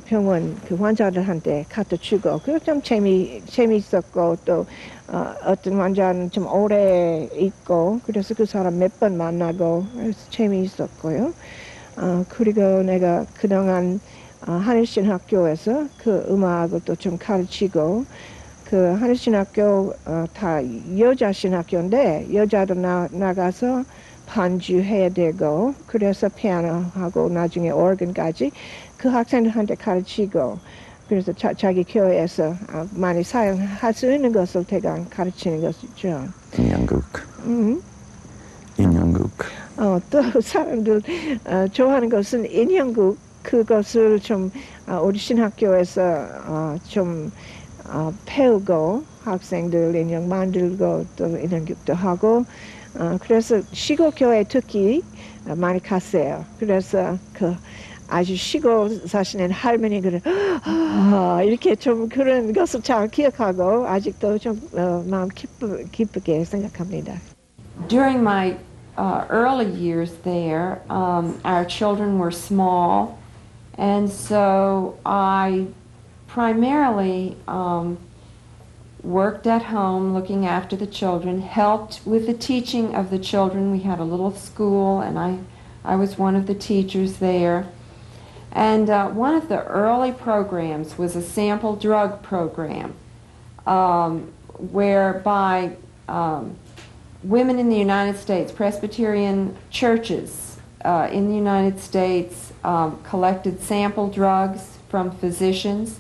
병원 그 환자들한테 갖다 주고 그거 좀 재미있었고 또 어떤 환자는 좀 오래 있고 그래서 그 사람 몇 번 만나고 그래서 재미있었고요. 그리고 내가 그동안 하늘신학교에서 그 음악을 또 좀 가르치고 그 하늘신학교 다 여자 신학교인데 여자도 나가서 반주해야 되고 그래서 피아노하고 나중에 오르간까지 그 학생들한테 가르치고 그래서 자기 교회에서 많이 사용할 수 있는 것을 대강 가르치는 것이죠.
인형극. 인형극.
또 사람들 좋아하는 것은 인형극 그것을 좀 우리 신학교에서 좀 배우고 학생들 인형 만들고 또 인형극도 하고 그래서 시골 교회 특히 많이 갔어요. 그래서 그 아주 시골 사시는 할머니 그래 이렇게 좀 그런 것을 잘 기억하고 아직도 좀 마음 기쁘게 생각합니다.
During my early years there, our children were small, and so I primarily worked at home looking after the children, helped with the teaching of the children. We had a little school, and I was one of the teachers there. And one of the early programs was a sample drug program, whereby women in the United States, Presbyterian churches in the United States collected sample drugs from physicians,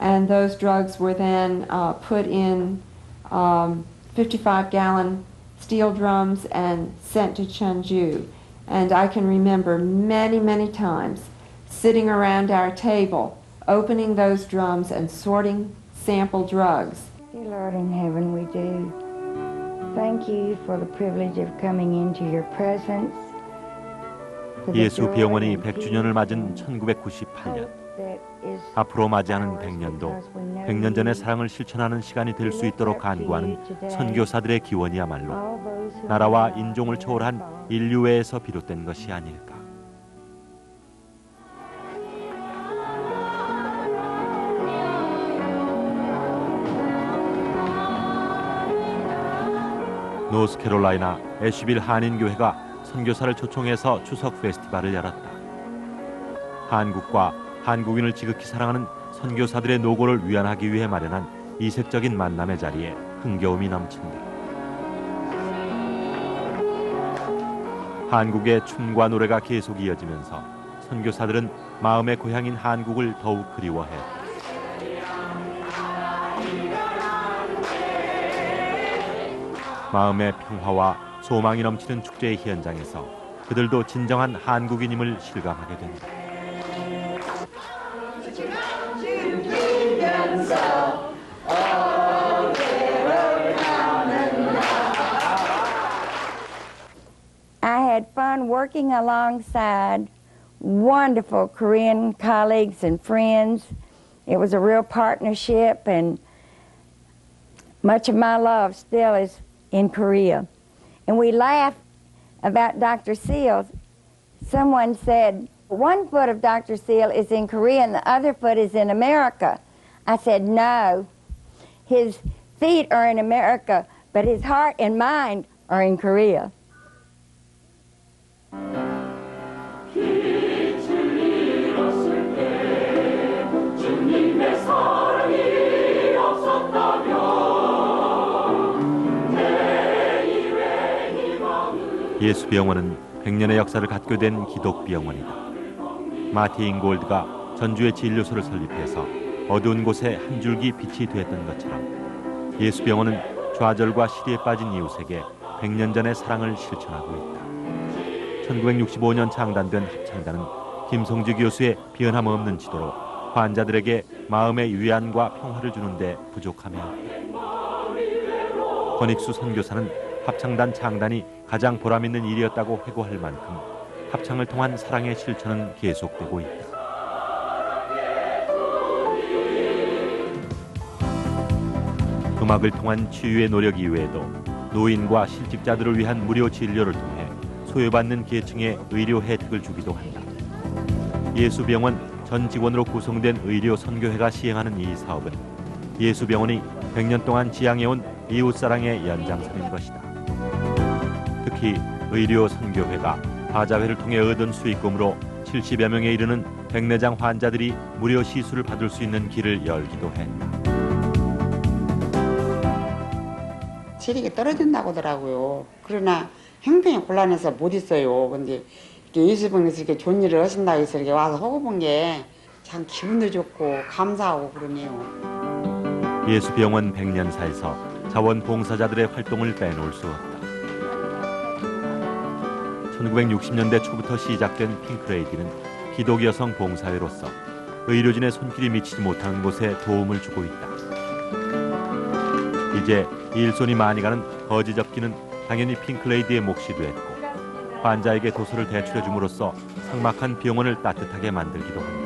and those drugs were then put in 55-gallon steel drums and sent to Cheonju. And I can remember many, many times sitting around our table, opening those drums and sorting sample drugs.
Dear Lord in heaven, we do thank you for the privilege of coming into your presence.
예수 병원이 100주년을 맞은 1998년. 앞으로 맞이하는 100년도 100년 전의 사랑을 실천하는 시간이 될 수 있도록 간구하는 선교사들의 기원이야말로 나라와 인종을 초월한 인류애에서 비롯된 것이 아닐까. 노스캐롤라이나 애쉬빌 한인교회가 선교사를 초청해서 추석 페스티벌을 열었다. 한국과 한국인을 지극히 사랑하는 선교사들의 노고를 위안하기 위해 마련한 이색적인 만남의 자리에 흥겨움이 넘친다. 한국의 춤과 노래가 계속 이어지면서 선교사들은 마음의 고향인 한국을 더욱 그리워했다. 마음의 평화와 소망이 넘치는 축제의 현장에서 그들도 진정한 한국인임을 실감하게 된다.
I had fun working alongside wonderful Korean colleagues and friends. It was a real partnership, and much of my love still is in Korea. And we laugh about Dr. Seal, someone said, one foot of Dr. Seal is in Korea and the other foot is in America. I said, no, his feet are in America, but his heart and mind are in Korea.
예수병원은 100년의 역사를 갖게 된 기독병원이다. 마티 잉골드가 전주의 진료소를 설립해서 어두운 곳에 한 줄기 빛이 되었던 것처럼 예수병원은 좌절과 시리에 빠진 이웃에게 100년 전의 사랑을 실천하고 있다. 1965년 창단된 합창단은 김성주 교수의 변함없는 지도로 환자들에게 마음의 위안과 평화를 주는 데 부족함이 없다. 권익수 선교사는 합창단 창단이 가장 보람있는 일이었다고 회고할 만큼 합창을 통한 사랑의 실천은 계속되고 있다. 음악을 통한 치유의 노력 이외에도 노인과 실직자들을 위한 무료 진료를 통해 소외받는 계층에 의료 혜택을 주기도 한다. 예수병원 전 직원으로 구성된 의료 선교회가 시행하는 이 사업은 예수병원이 100년 동안 지향해온 이웃사랑의 연장선인 것이다. 특히 의료 선교회가 바자회를 통해 얻은 수익금으로 70여 명에 이르는 백내장 환자들이 무료 시술을 받을 수 있는 길을 열기도 했다.
체력이 떨어진다고 하더라고요. 그러나 형편이 곤란해서 못 있어요. 근데 이렇게 예수병원에서 이렇게 좋은 일을 하신다고 해서 이렇게 와서 허구본 게 참 기분도 좋고 감사하고 그러네요.
예수병원 100년사에서 자원봉사자들의 활동을 빼놓을 수 없다. 1960년대 초부터 시작된 핑크레이디는 기독 여성 봉사회로서 의료진의 손길이 미치지 못하는 곳에 도움을 주고 있다. 이제 일손이 많이 가는 거지 접기는 당연히 핑크레이디의 몫이 됐고 환자에게 도서를 대출해 줌으로써 삭막한 병원을 따뜻하게 만들기도 한다.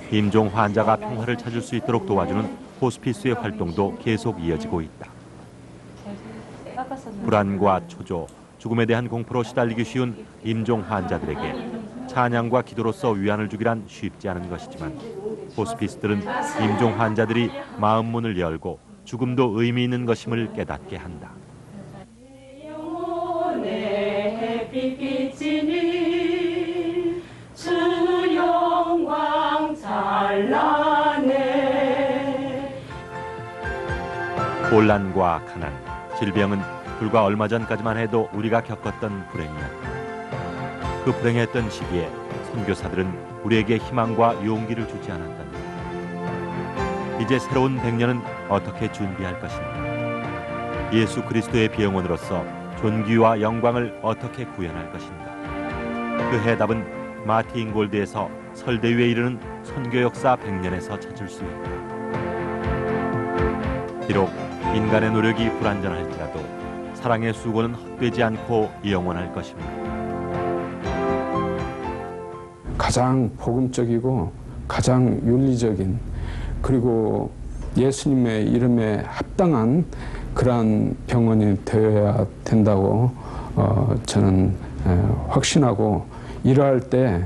임종 환자가 평화를 찾을 수 있도록 도와주는 호스피스의 활동도 계속 이어지고 있다. 불안과 초조, 죽음에 대한 공포로 시달리기 쉬운 임종 환자들에게 찬양과 기도로서 위안을 주기란 쉽지 않은 것이지만 호스피스들은 임종 환자들이 마음 문을 열고 죽음도 의미 있는 것임을 깨닫게 한다. 혼란과 가난, 질병은 불과 얼마 전까지만 해도 우리가 겪었던 불행이었다. 그 불행했던 시기에 선교사들은 우리에게 희망과 용기를 주지 않았단다. 이제 새로운 100년은 어떻게 준비할 것인가? 예수 그리스도의 병원으로서 존귀와 영광을 어떻게 구현할 것인가? 그 해답은 마티 잉골드에서 설대위에 이르는 선교 역사 100년에서 찾을 수 있다. 비록 인간의 노력이 불완전할지라도 사랑의 수고는 헛되지 않고 영원할 것입니다.
가장 복음적이고 가장 윤리적인 그리고 예수님의 이름에 합당한 그러한 병원이 되어야 된다고 저는 확신하고 이러할 때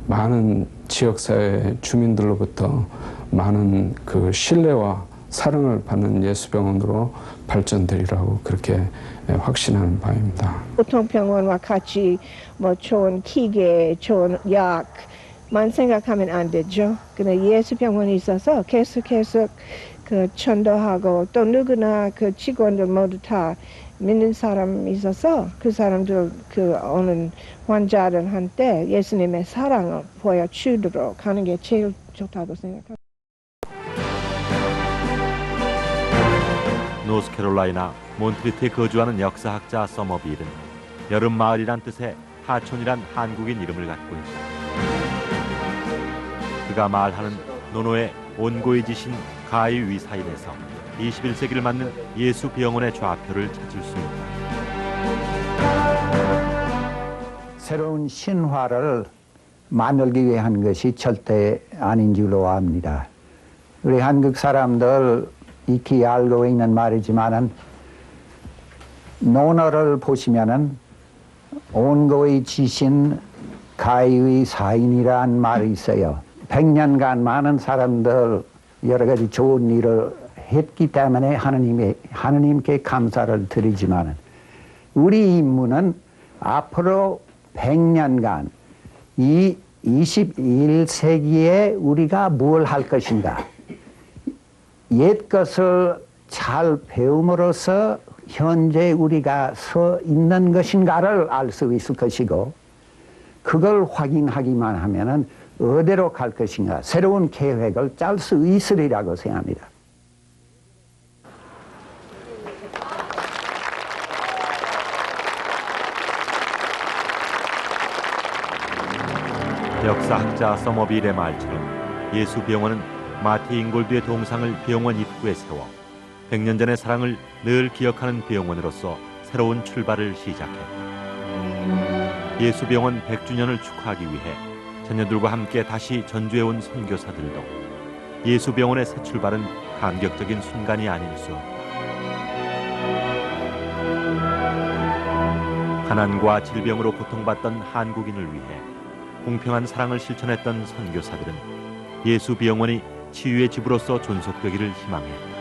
많은 지역사회 주민들로부터 많은 그 신뢰와 사랑을 받는 예수병원으로 발전되리라고 그렇게 확신하는 바입니다.
보통 병원과 같이 뭐 좋은 기계, 좋은 약만 생각하면 안 되죠. 근데 예수병원이 있어서 계속 그 전도하고 또 누구나 그 직원들 모두 다 믿는 사람이 있어서 그 사람들 그 오는 환자들한테 예수님의 사랑을 보여주도록 하는 게 제일 좋다고 생각합니다.
노스캐롤라이나 몬트리트에 거주하는 역사학자 서머빌은 여름마을이란 뜻의 하촌이란 한국인 이름을 갖고 있다. 그가 말하는 노노의 온고의 지신 가히 위사인에서 21세기를 맞는 예수 병원의 좌표를 찾을 수 있다.
새로운 신화를 만들기 위해 한 것이 절대 아닌 줄로 압니다. 우리 한국 사람들 익히 알고 있는 말이지만은 논어를 보시면은 온고의 지신 가의의 사인이란 말이 있어요. 100년간 많은 사람들 여러 가지 좋은 일을 했기 때문에 하느님께 감사를 드리지만은 우리 임무는 앞으로 100년간 이 21세기에 우리가 뭘 할 것인가. 옛 것을 잘 배움으로써 현재 우리가 서 있는 것인가를 알 수 있을 것이고 그걸 확인하기만 하면은 어디로 갈 것인가 새로운 계획을 짤 수 있으리라고 생각합니다.
역사학자 서머빌의 말처럼 예수 병원은 마티 잉골드의 동상을 병원 입구에 세워 100년 전의 사랑을 늘 기억하는 병원으로서 새로운 출발을 시작했다. 예수 병원 100주년을 축하하기 위해 자녀들과 함께 다시 전주해온 선교사들도 예수 병원의 새 출발은 감격적인 순간이 아닐 수 없다. 가난과 질병으로 고통받던 한국인을 위해 공평한 사랑을 실천했던 선교사들은 예수 병원이 치유의 집으로서 존속되기를 희망했다.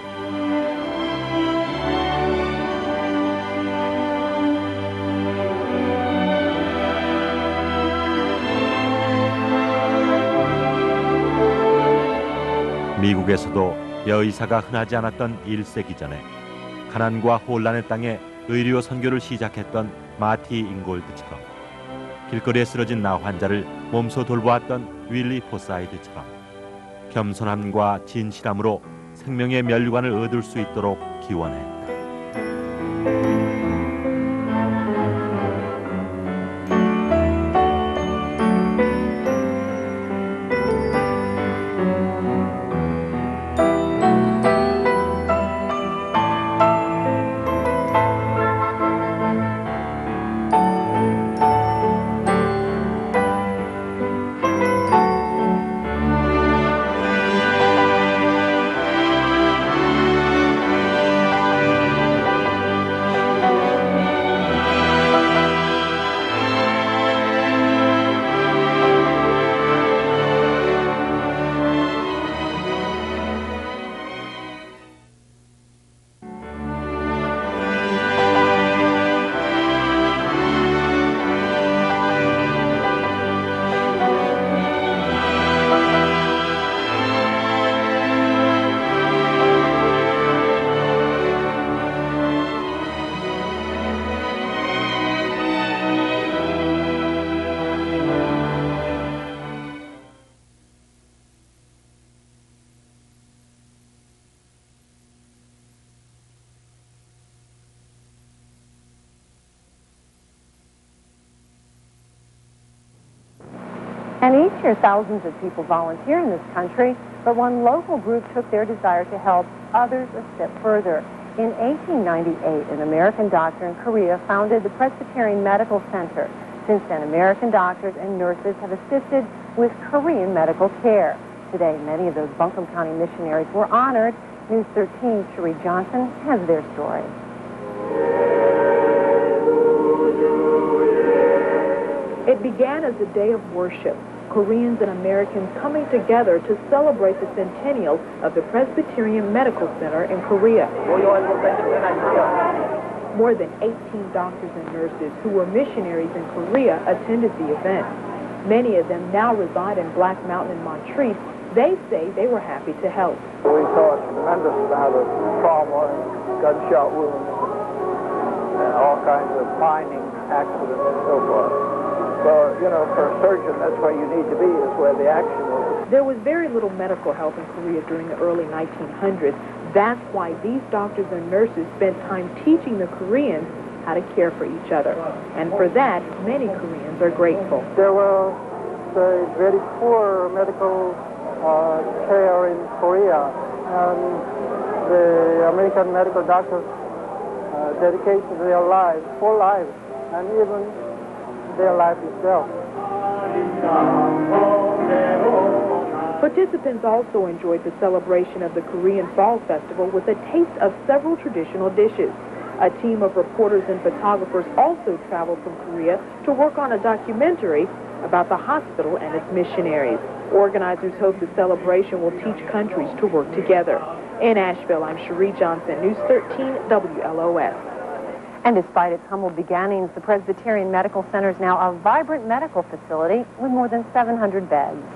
미국에서도 여의사가 흔하지 않았던 1세기 전에 가난과 혼란의 땅에 의료 선교를 시작했던 마티 잉골드처럼 길거리에 쓰러진 나 환자를 몸소 돌보았던 윌리 포사이드처럼 겸손함과 진실함으로 생명의 멸관을 얻을 수 있도록 기원했다.
And each year, thousands of people volunteer in this country, but one local group took their desire to help others a step further. In 1898, an American doctor in Korea founded the Presbyterian Medical Center. Since then, American doctors and nurses have assisted with Korean medical care. Today, many of those Buncombe County missionaries were honored. News 13's Cherie Johnson has their story.
It began as a day of worship, Koreans and Americans coming together to celebrate the centennial of the Presbyterian Medical Center in Korea. More than 18 doctors and nurses who were missionaries in Korea attended the event. Many of them now reside in Black Mountain in Montrese. They say they were happy to help.
We saw a tremendous amount of trauma and gunshot wounds and all kinds of mining accidents and so forth. So, you know, for a surgeon, that's where you need to be, is where the action is.
There was very little medical help in Korea during the early 1900s. That's why these doctors and nurses spent time teaching the Koreans how to care for each other. And for that, many Koreans are grateful.
There was a very poor medical care in Korea, and the American medical doctors dedicated their lives, full lives, and even their life itself.
Participants also enjoyed the celebration of the Korean Fall Festival with a taste of several traditional dishes. A team of reporters and photographers also traveled from Korea to work on a documentary about the hospital and its missionaries. Organizers hope the celebration will teach countries to work together. In Asheville, I'm Cherie Johnson, News 13 WLOS.
And despite its humble beginnings, the Presbyterian Medical Center is now a vibrant medical facility with more than 700 beds.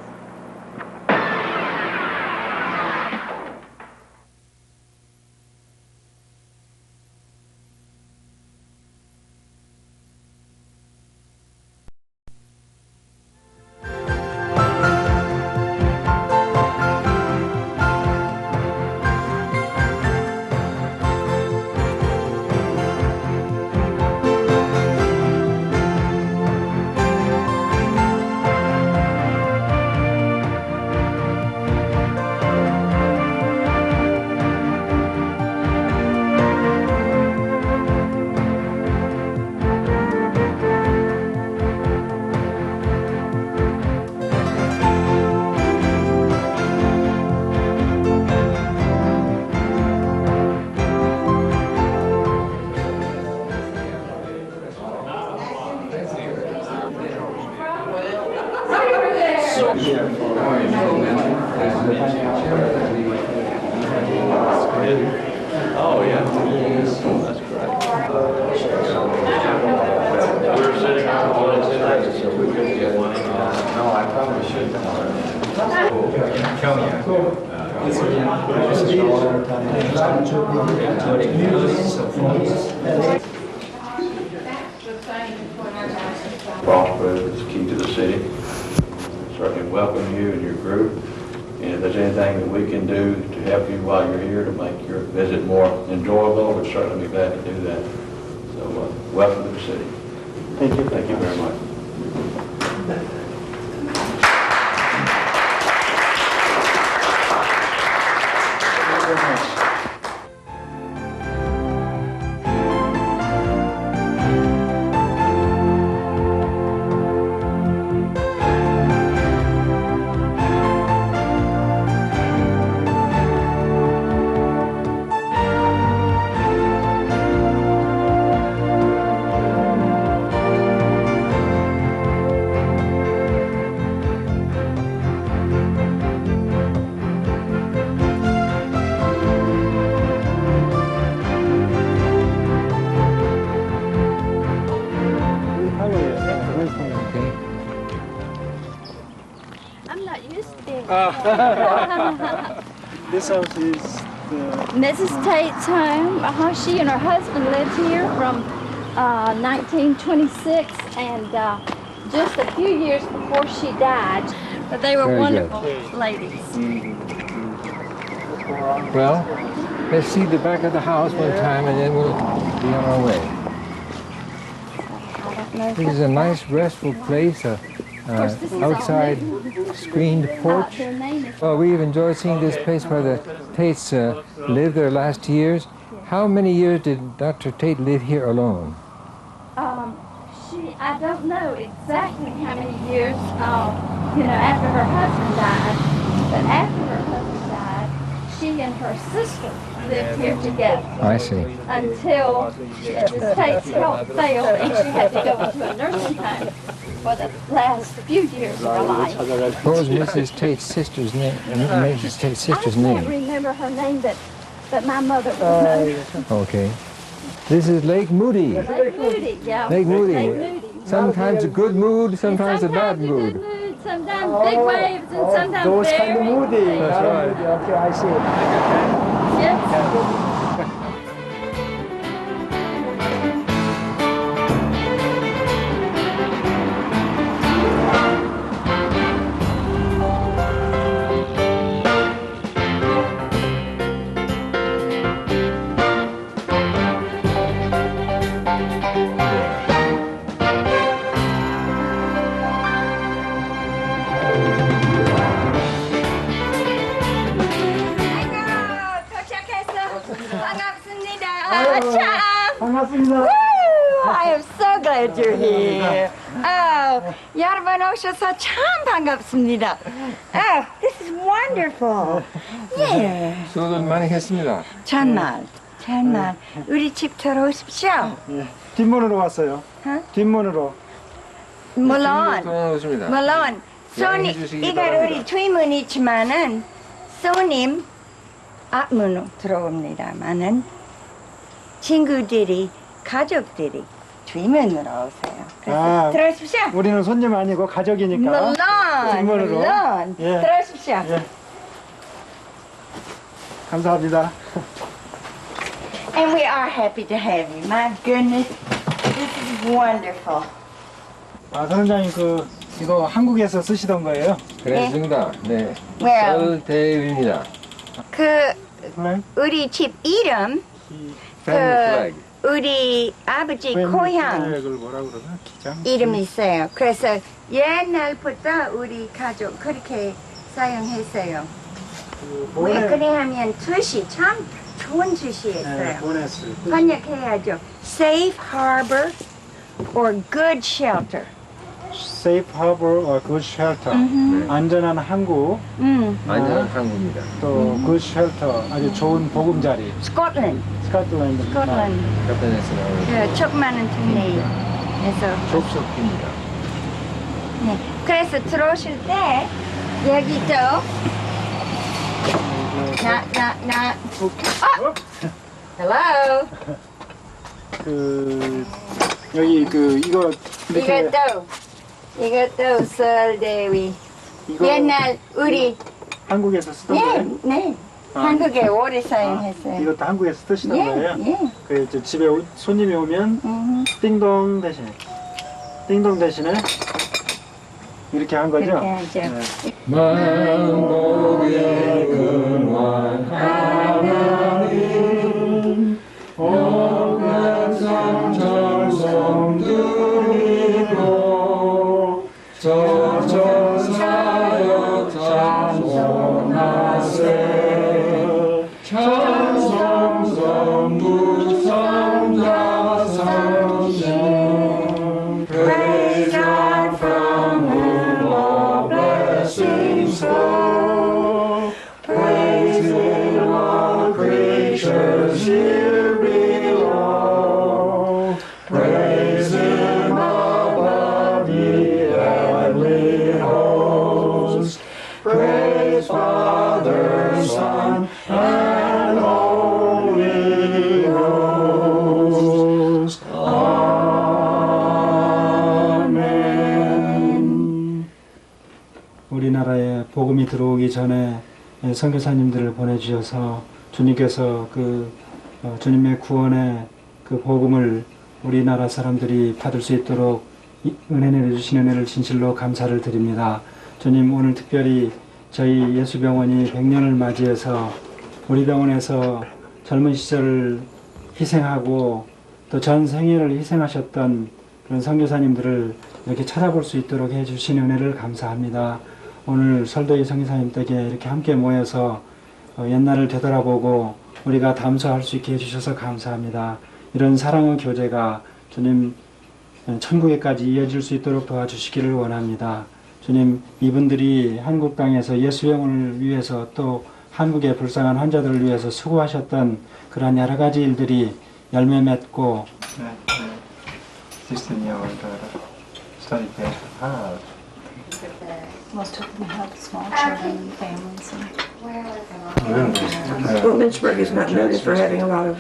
Oh, yeah. That's great. We're sitting on all this interest, so we couldn't get one. No, I probably should. Prosperous is key to the city. Certainly welcome you and your group. And if there's anything that we can do to help you while you're here to make your visit more enjoyable, we'd certainly be glad to do that. So welcome to the city. Thank you. Thank you very much.
This house is
Mrs. Tate's home. She and her husband lived here from 1926, and just a few years before she died. But they were
Very
wonderful
good.
ladies.
Well, let's see the back of the house one time and then we'll be on our way. This is a nice restful place, outside screened porch. Well, we've enjoyed seeing this place where the Tates lived their last years. How many years did Dr. Tate live here alone?
I don't know exactly how many years, after her husband died. But after her husband died, she and her sister lived here together.
I see.
Until Mrs. Tate's health failed and she had to go into a nursing home for the last few years of her life.
What was Mrs. Tate's sister's name? Mrs. Tate's sister's
I can't
name?
remember her name, but my mother would know.
Okay. This is Lake Moody.
Lake Moody, yeah.
Lake Moody.
Lake Moody.
Sometimes a good mood, sometimes a bad mood.
Sometimes big waves and sometimes
those
very
kind of moody.
That's right.
Okay, I see.
Yes.
Woo! I am so glad you're here. 여러분 오셔서 참 반갑습니다. This is
wonderful. 예.
수고들 많이 했습니다.
정말. 우리 집 들어오십시오.
예. 뒷문으로 왔어요. 뒷문으로.
물론.
돌아오십니다.
물론. 손님,
주시기
이거
바랍니다.
우리 주문이지만은 손님 앞문으로 들어옵니다만은 친구들이, 가족들이 뒷문으로 오세요. 그래서 들어오십시오.
우리는 손님 아니고 가족이니까. 뒷문으로.
물론.
예.
들어오십시오.
예. 감사합니다.
And we are happy to have you. My goodness, this is wonderful.
선원장님 이거 한국에서 쓰시던 거예요?
그렇습니다. 네.
Well,
설대위입니다.
우리 집 이름 우리 아버지 고향
뭐라고 그러나? 기장?
이름이 있어요. 그래서 옛날부터 우리 가족 그렇게 사용했어요. 왜 그래하면 뜻이 참 좋은 뜻이었어요. 번역해야죠. Safe harbor or good shelter.
Safe harbor or good shelter. 안전한 항구.
안전한 항구입니다.
또 good shelter, 아주 좋은 보금자리.
Scotland.
스코틀랜드.
스코틀랜드에서 나오는
조그마한 동네에서.
족속입니다.
네. 그래서 들어오실 때 여기도 Hello.
여기 이거 이렇게
이것도 설대위. 옛날 우리
한국에서 쓰던 거예요?
네. 한국에 오래 사용했어요.
이것도 한국에서 쓰시던 거예요?
예.
집에 손님이 오면 띵동 대신에 이렇게 한 거죠?
그렇게 하죠.
만복의 근원 하나님 오늘 삼천성 드리고 저천사역 찬송하세 찬송성 무성자성신 Praise God from whom all blessings flow Praise Him all creatures here below Praise Him above the heavenly host Praise Father, Son, and Holy Ghost. 아멘.
우리나라에 복음이 들어오기 전에 선교사님들을 보내주셔서 주님께서 주님의 구원의 그 복음을 우리나라 사람들이 받을 수 있도록 은혜 내려주신 은혜를 진실로 감사를 드립니다. 주님, 오늘 특별히 저희 예수병원이 100년을 맞이해서 우리 병원에서 젊은 시절을 희생하고 또 전 생애를 희생하셨던 그런 선교사님들을 이렇게 찾아볼 수 있도록 해주신 은혜를 감사합니다. 오늘 설도희 선교사님 댁에 이렇게 함께 모여서 옛날을 되돌아보고 우리가 담소할 수 있게 해주셔서 감사합니다. 이런 사랑의 교제가 주님 천국에까지 이어질 수 있도록 도와주시기를 원합니다. 주님, 이분들이 한국 땅에서 예수병원을 위해서 또 한국의 불쌍한 환자들을 위해서 수고하셨던 그런 여러 가지 일들이 열매 맺고
Most of them have small children and families.
Well, Lynchburg is not noted for having a lot of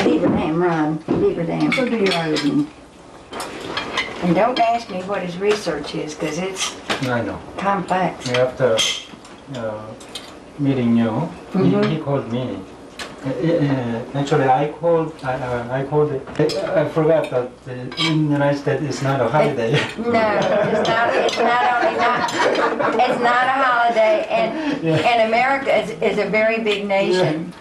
Beaver Dam, Ron. Beaver Dam. Go do your reading. And don't ask me what his research is, because it's
I know.
complex.
After meeting you, he called me. Actually, I forgot that in the United States it's not a holiday.
No, it's not. It's not only not. It's not a holiday, and America is a very big nation.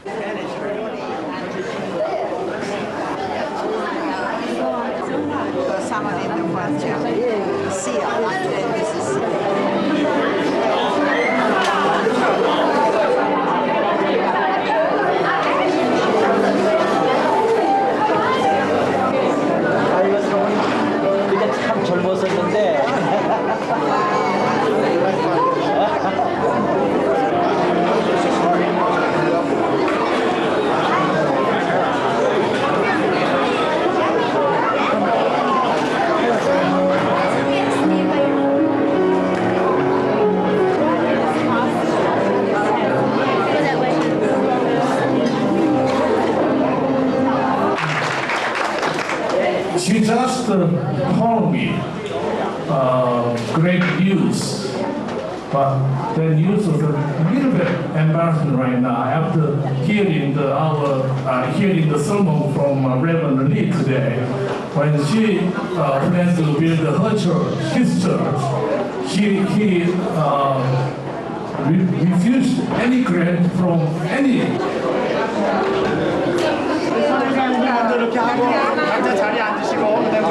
참 젊었었는데
great news. But the news was a little bit embarrassing right now after hearing hearing the sermon from Reverend Lee today. When she plans to build her church, his church, he refused any grant from any.
이렇게 하고 각자 자리에 앉으시고 그다음에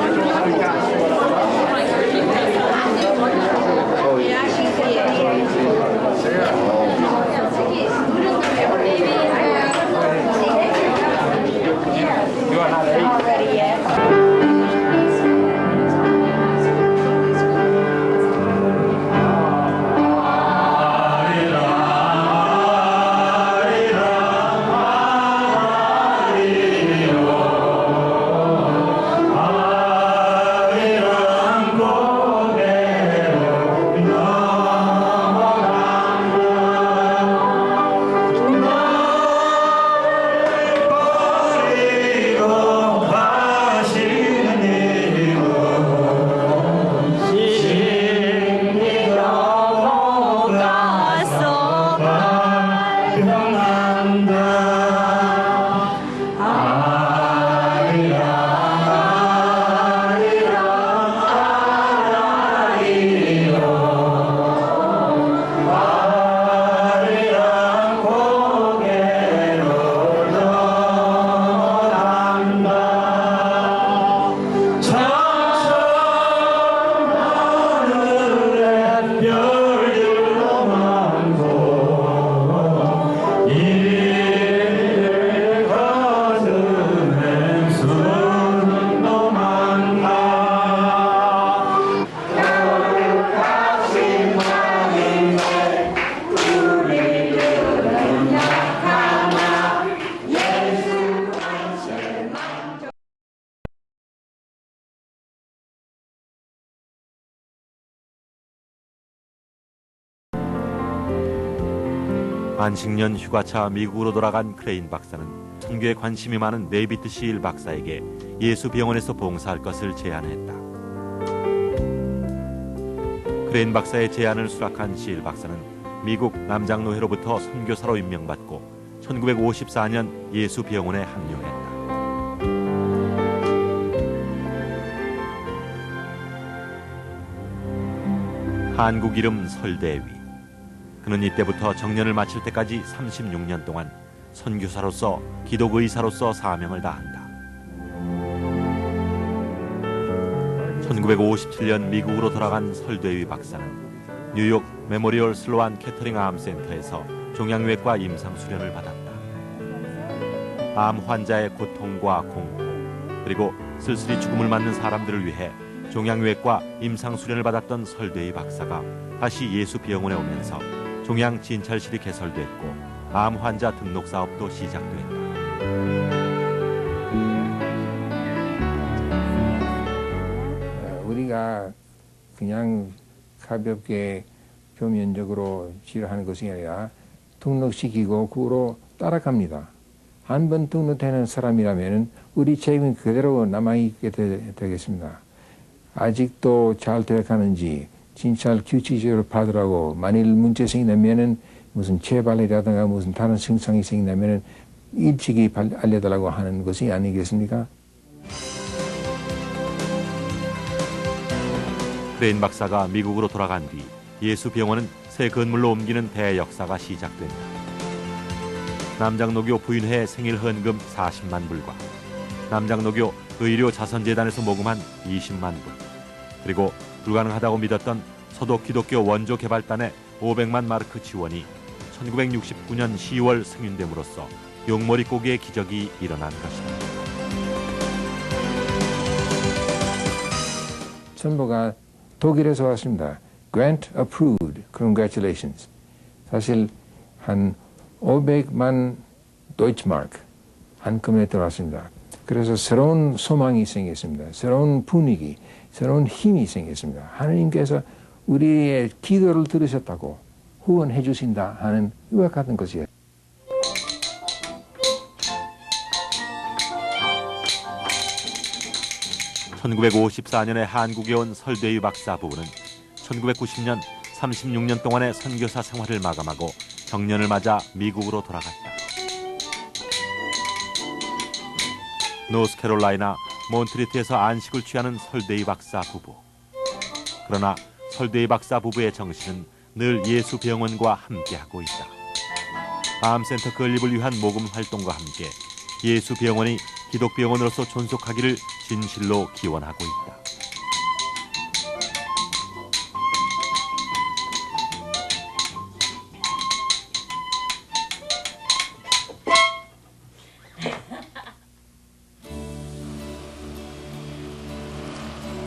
안식년 휴가차 미국으로 돌아간 크레인 박사는 선교에 관심이 많은 데이비드 시일 박사에게 예수 병원에서 봉사할 것을 제안했다. 크레인 박사의 제안을 수락한 시일 박사는 미국 남장노회로부터 선교사로 임명받고 1954년 예수 병원에 합류했다. 한국 이름 설대위. 그는 이때부터 정년을 마칠 때까지 36년 동안 선교사로서 기독의사로서 사명을 다한다. 1957년 미국으로 돌아간 설대위 박사는 뉴욕 메모리얼 슬로안 캐터링 암 센터에서 종양외과 임상 수련을 받았다. 암 환자의 고통과 공포 그리고 쓸쓸히 죽음을 맞는 사람들을 위해 종양외과 임상 수련을 받았던 설대위 박사가 다시 예수 병원에 오면서 종양 진찰실이 개설됐고 암 환자 등록 사업도 시작됐다.
우리가 그냥 가볍게 표면적으로 치료하는 것이 아니라 등록시키고 그 후로 따라갑니다. 한 번 등록되는 사람이라면 우리 책임은 그대로 남아있게 되겠습니다. 아직도 잘 되어가는지 진찰 규칙적으로 받으라고 만일 문제 생기면은 무슨 재발이라든가 무슨 다른 증상이 생기면은 일찍이 알려달라고 하는 것이 아니겠습니까?
크레인 박사가 미국으로 돌아간 뒤 예수 병원은 새 건물로 옮기는 대역사가 시작된다. 남장노교 부인회 생일 헌금 40만 불과 남장노교 의료 자선재단에서 모금한 20만 불 그리고 불가능하다고 믿었던 서독 기독교 원조 개발단의 500만 마르크 지원이 1969년 10월 승인됨으로써 용머리 고기의 기적이 일어난 것이다.
전부가 독일에서 왔습니다. Grant approved. Congratulations. 사실 한 500만 도이치마크 한꺼번에 들어왔습니다. 그래서 새로운 소망이 생겼습니다. 새로운 분위기, 새로운 힘이 생겼습니다. 하나님께서 우리의 기도를 들으셨다고 후원해 주신다 하는 이와 같은 것이에요.
(1954년에) 한국에 온 설대위 박사 부부는 1990년 36년 동안의 선교사 생활을 마감하고 정년을 맞아 미국으로 돌아갔다. 노스캐롤라이나 몬트리트에서 안식을 취하는 설데이 박사 부부. 그러나 설데이 박사 부부의 정신은 늘 예수 병원과 함께하고 있다. 암센터 건립을 위한 모금 활동과 함께 예수 병원이 기독병원으로서 존속하기를 진실로 기원하고 있다.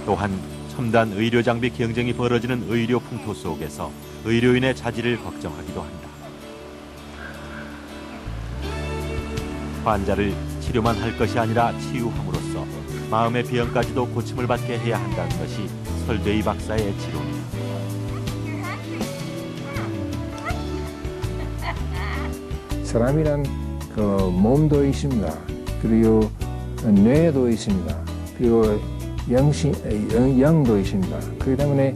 또한 첨단 의료 장비 경쟁이 벌어지는 의료 풍토 속에서 의료인의 자질을 걱정하기도 한다. 환자를 치료만 할 것이 아니라 치유함으로써 마음의 병까지도 고침을 받게 해야 한다는 것이 설데이 박사의 지론이다.
사람이란 그 몸도 있습니다. 그리고 뇌도 있습니다. 그리고 영도 있습니다. 그렇기 때문에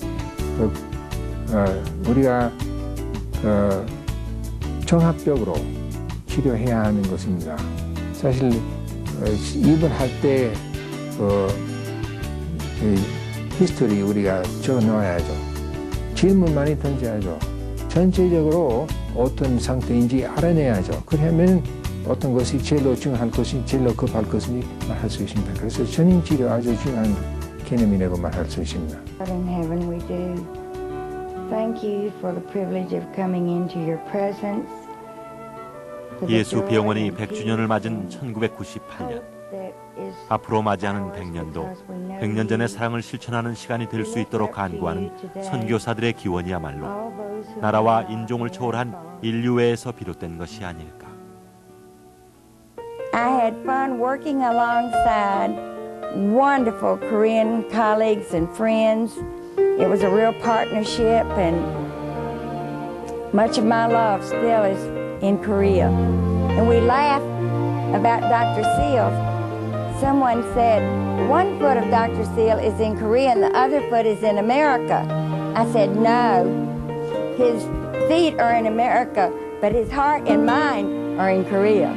우리가 종합적으로 치료해야 하는 것입니다. 사실 입을 할 때 히스토리 우리가 적어놓아야죠. 질문 많이 던져야죠. 전체적으로 어떤 상태인지 알아내야죠. 그러면 어떤 것이 제일로 중요할 것인지 제일로 급할 것인지 말할 수 있습니다. 그래서 전인치료 아주 중요한 개념이라고 말할 수 있습니다.
God in heaven, we do thank you for the privilege of coming into your presence.
예수 병원이 100주년을 맞은 1998년. 앞으로 맞이하는 100년도 100년 전의 사랑을 실천하는 시간이 될 수 있도록 간구하는 선교사들의 기원이야말로 나라와 인종을 초월한 인류애에서 비롯된 것이 아닐까.
I had fun working alongside wonderful Korean colleagues and friends. It was a real partnership, and much of my love still is in Korea. And we laughed about Dr. Seal. Someone said, one foot of Dr. Seal is in Korea and the other foot is in America. I said, no, his feet are in America, but his heart and mind are in Korea.